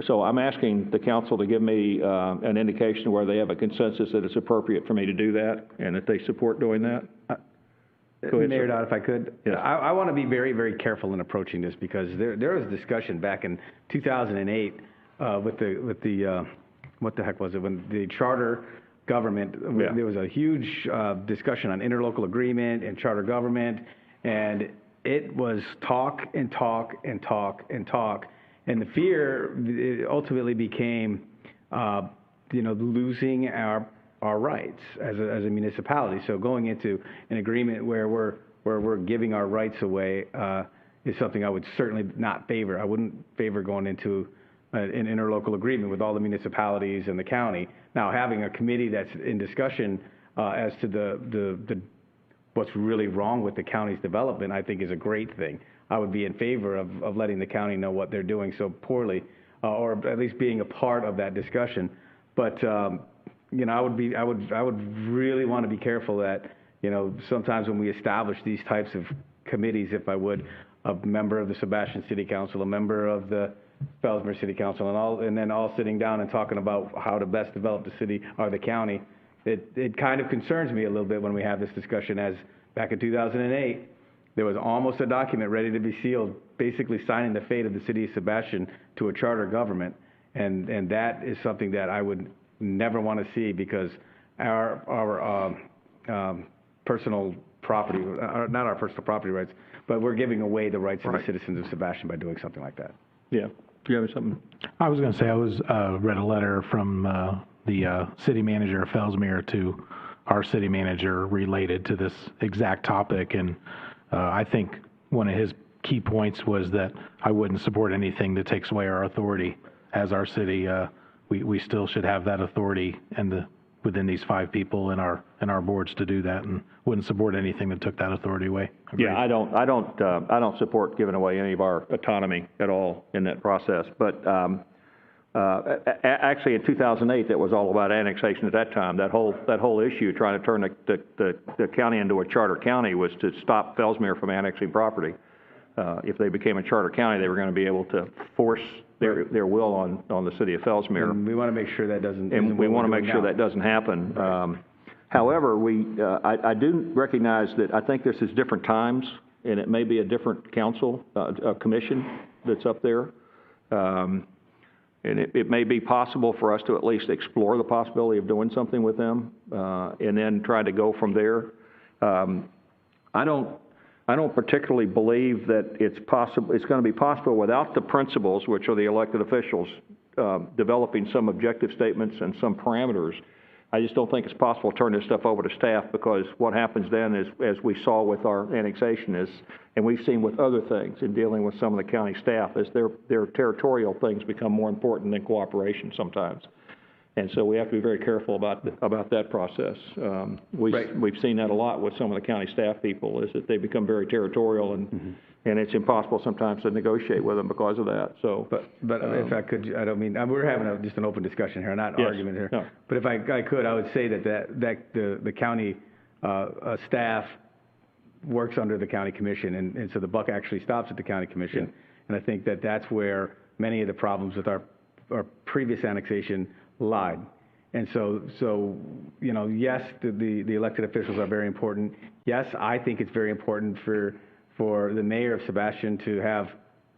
so I'm asking the council to give me an indication where they have a consensus that it's appropriate for me to do that and that they support doing that. Go ahead, Mayor sir. Dodd, if I could. Yes. I want to be very, very careful in approaching this because there was discussion back in 2008 with the what the heck was it, when the charter government, there was a huge discussion on interlocal agreement and charter government, and it was talk and talk and talk and talk. And the fear ultimately became, losing our rights as a municipality. So going into an agreement where we're giving our rights away is something I would certainly not favor. I wouldn't favor going into an interlocal agreement with all the municipalities and the county. Now, having a committee that's in discussion as to the what's really wrong with the county's development, I think is a great thing. I would be in favor of letting the county know what they're doing so poorly, or at least being a part of that discussion. But I would really want to be careful that sometimes when we establish these types of committees, if I would, a member of the Sebastian City Council, a member of the Fellsmere City Council, and then all sitting down and talking about how to best develop the city or the county, it kind of concerns me a little bit when we have this discussion, as back in 2008, there was almost a document ready to be sealed, basically signing the fate of the city of Sebastian to a charter government, and that is something that I would never want to see, because our personal property, not our personal property rights, but we're giving away the rights of the citizens of Sebastian by doing something like that. Yeah. Do you have something? I was going to say, I read a letter from the city manager of Fellsmere to our city manager related to this exact topic, and I think one of his key points was that I wouldn't support anything that takes away our authority as our city. We still should have that authority and within these 5 people in our boards to do that, and wouldn't support anything that took that authority away. Agreed. Yeah, I don't support giving away any of our autonomy at all in that process. But actually, in 2008, that was all about annexation at that time. That whole issue, trying to turn the county into a charter county, was to stop Fellsmere from annexing property. If they became a charter county, they were going to be able to force their will on the city of Fellsmere. And we want to make sure that doesn't. And we want to make sure that doesn't happen. Right. However, I do recognize that I think this is different times, and it may be a different council, a commission that's up there. And it may be possible for us to at least explore the possibility of doing something with them, and then try to go from there. I don't particularly believe that it's going to be possible without the principals, which are the elected officials, developing some objective statements and some parameters I just don't think it's possible to turn this stuff over to staff, because what happens then is, as we saw with our annexation is, and we've seen with other things in dealing with some of the county staff, is their territorial things become more important than cooperation sometimes. And so we have to be very careful about that process. We've seen that a lot with some of the county staff people, is that they become very territorial, and and it's impossible sometimes to negotiate with them because of that. So, but if I could, I don't mean, we're having just an open discussion here, not an argument here. No. But if I could, I would say that the county staff works under the county commission, and so the buck actually stops at the county commission. Yeah. And I think that's where many of the problems with our previous annexation lied. And so you know, yes, the elected officials are very important. Yes, I think it's very important for the mayor of Sebastian to have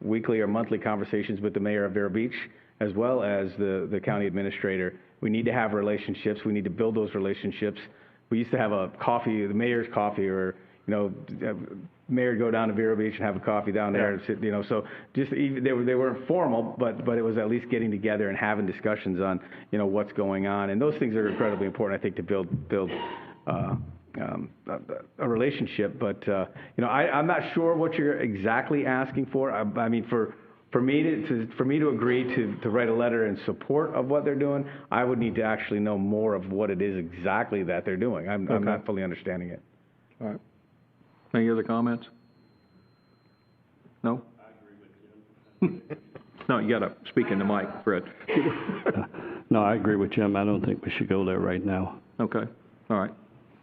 weekly or monthly conversations with the mayor of Vero Beach, as well as the county administrator. We need to have relationships. We need to build those relationships. We used to have a coffee, the mayor's coffee, or, you know, mayor would go down to Vero Beach and have a coffee down there and sit, you know, so just even, they weren't formal, but it was at least getting together and having discussions on, you know, what's going on. And those things are incredibly important, I think, to build a relationship. But you know, I'm not sure what you're exactly asking for. I mean, for me to agree to write a letter in support of what they're doing, I would need to actually know more of what it is exactly that they're doing. I'm not fully understanding it. All right. Any other comments? No? I agree with Jim. No, you got to speak in the mic, Fred. No, I agree with Jim. I don't think we should go there right now. Okay. All right.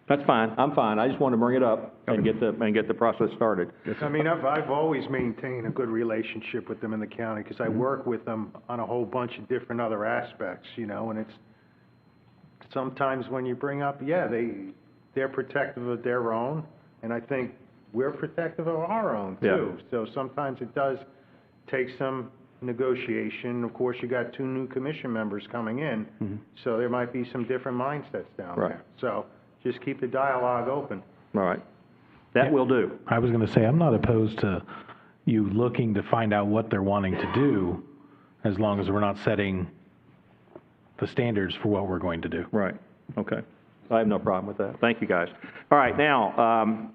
That's fine. I'm fine. I just wanted to bring it up and get the process started. I mean, I've always maintained a good relationship with them in the county, because I work with them on a whole bunch of different other aspects, you know, and it's sometimes when you bring up, they're protective of their own, and I think we're protective of our own too. Yeah. So sometimes it does take some negotiation. Of course, you got 2 new commission members coming in, so there might be some different mindsets down there. So just keep the dialogue open. All right. That will do. I was going to say, I'm not opposed to you looking to find out what they're wanting to do, as long as we're not setting the standards for what we're going to do. Right. Okay. I have no problem with that. Thank you, guys. All right. Now,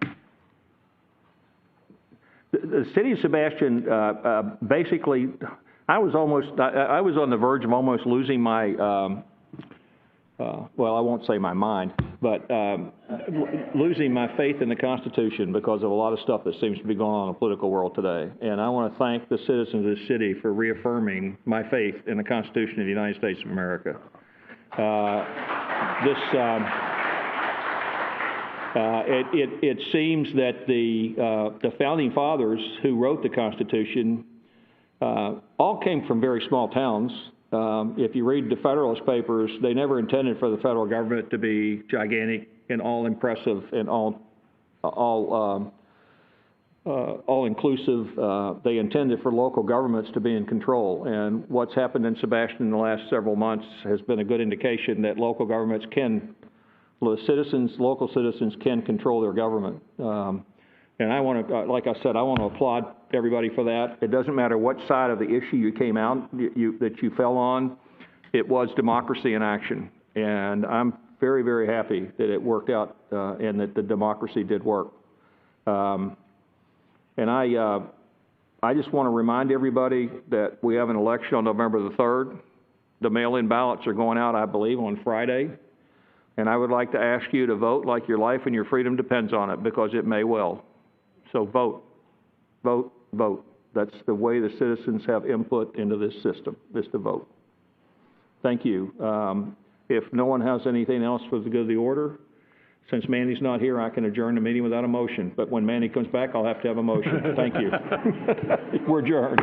the city of Sebastian, basically, I was on the verge of almost losing my, well, I won't say my mind, but losing my faith in the Constitution because of a lot of stuff that seems to be going on in the political world today. And I want to thank the citizens of this city for reaffirming my faith in the Constitution of the United States of America. It seems that the founding fathers who wrote the Constitution all came from very small towns. If you read the Federalist Papers, they never intended for the federal government to be gigantic and all impressive and all inclusive. They intended for local governments to be in control. And what's happened in Sebastian in the last several months has been a good indication that local governments local citizens can control their government. And I want to, like I said, I want to applaud everybody for that. It doesn't matter what side of the issue you came out, that you fell on, it was democracy in action. And I'm very, very happy that it worked out and that the democracy did work. And I just want to remind everybody that we have an election on November the 3rd. The mail-in ballots are going out, I believe, on Friday. And I would like to ask you to vote like your life and your freedom depends on it, because it may well. So vote, vote, vote. That's the way the citizens have input into this system, is to vote. Thank you. If no one has anything else for the good of the order, since Manny's not here, I can adjourn the meeting without a motion. But when Manny comes back, I'll have to have a motion. Thank you. We're adjourned.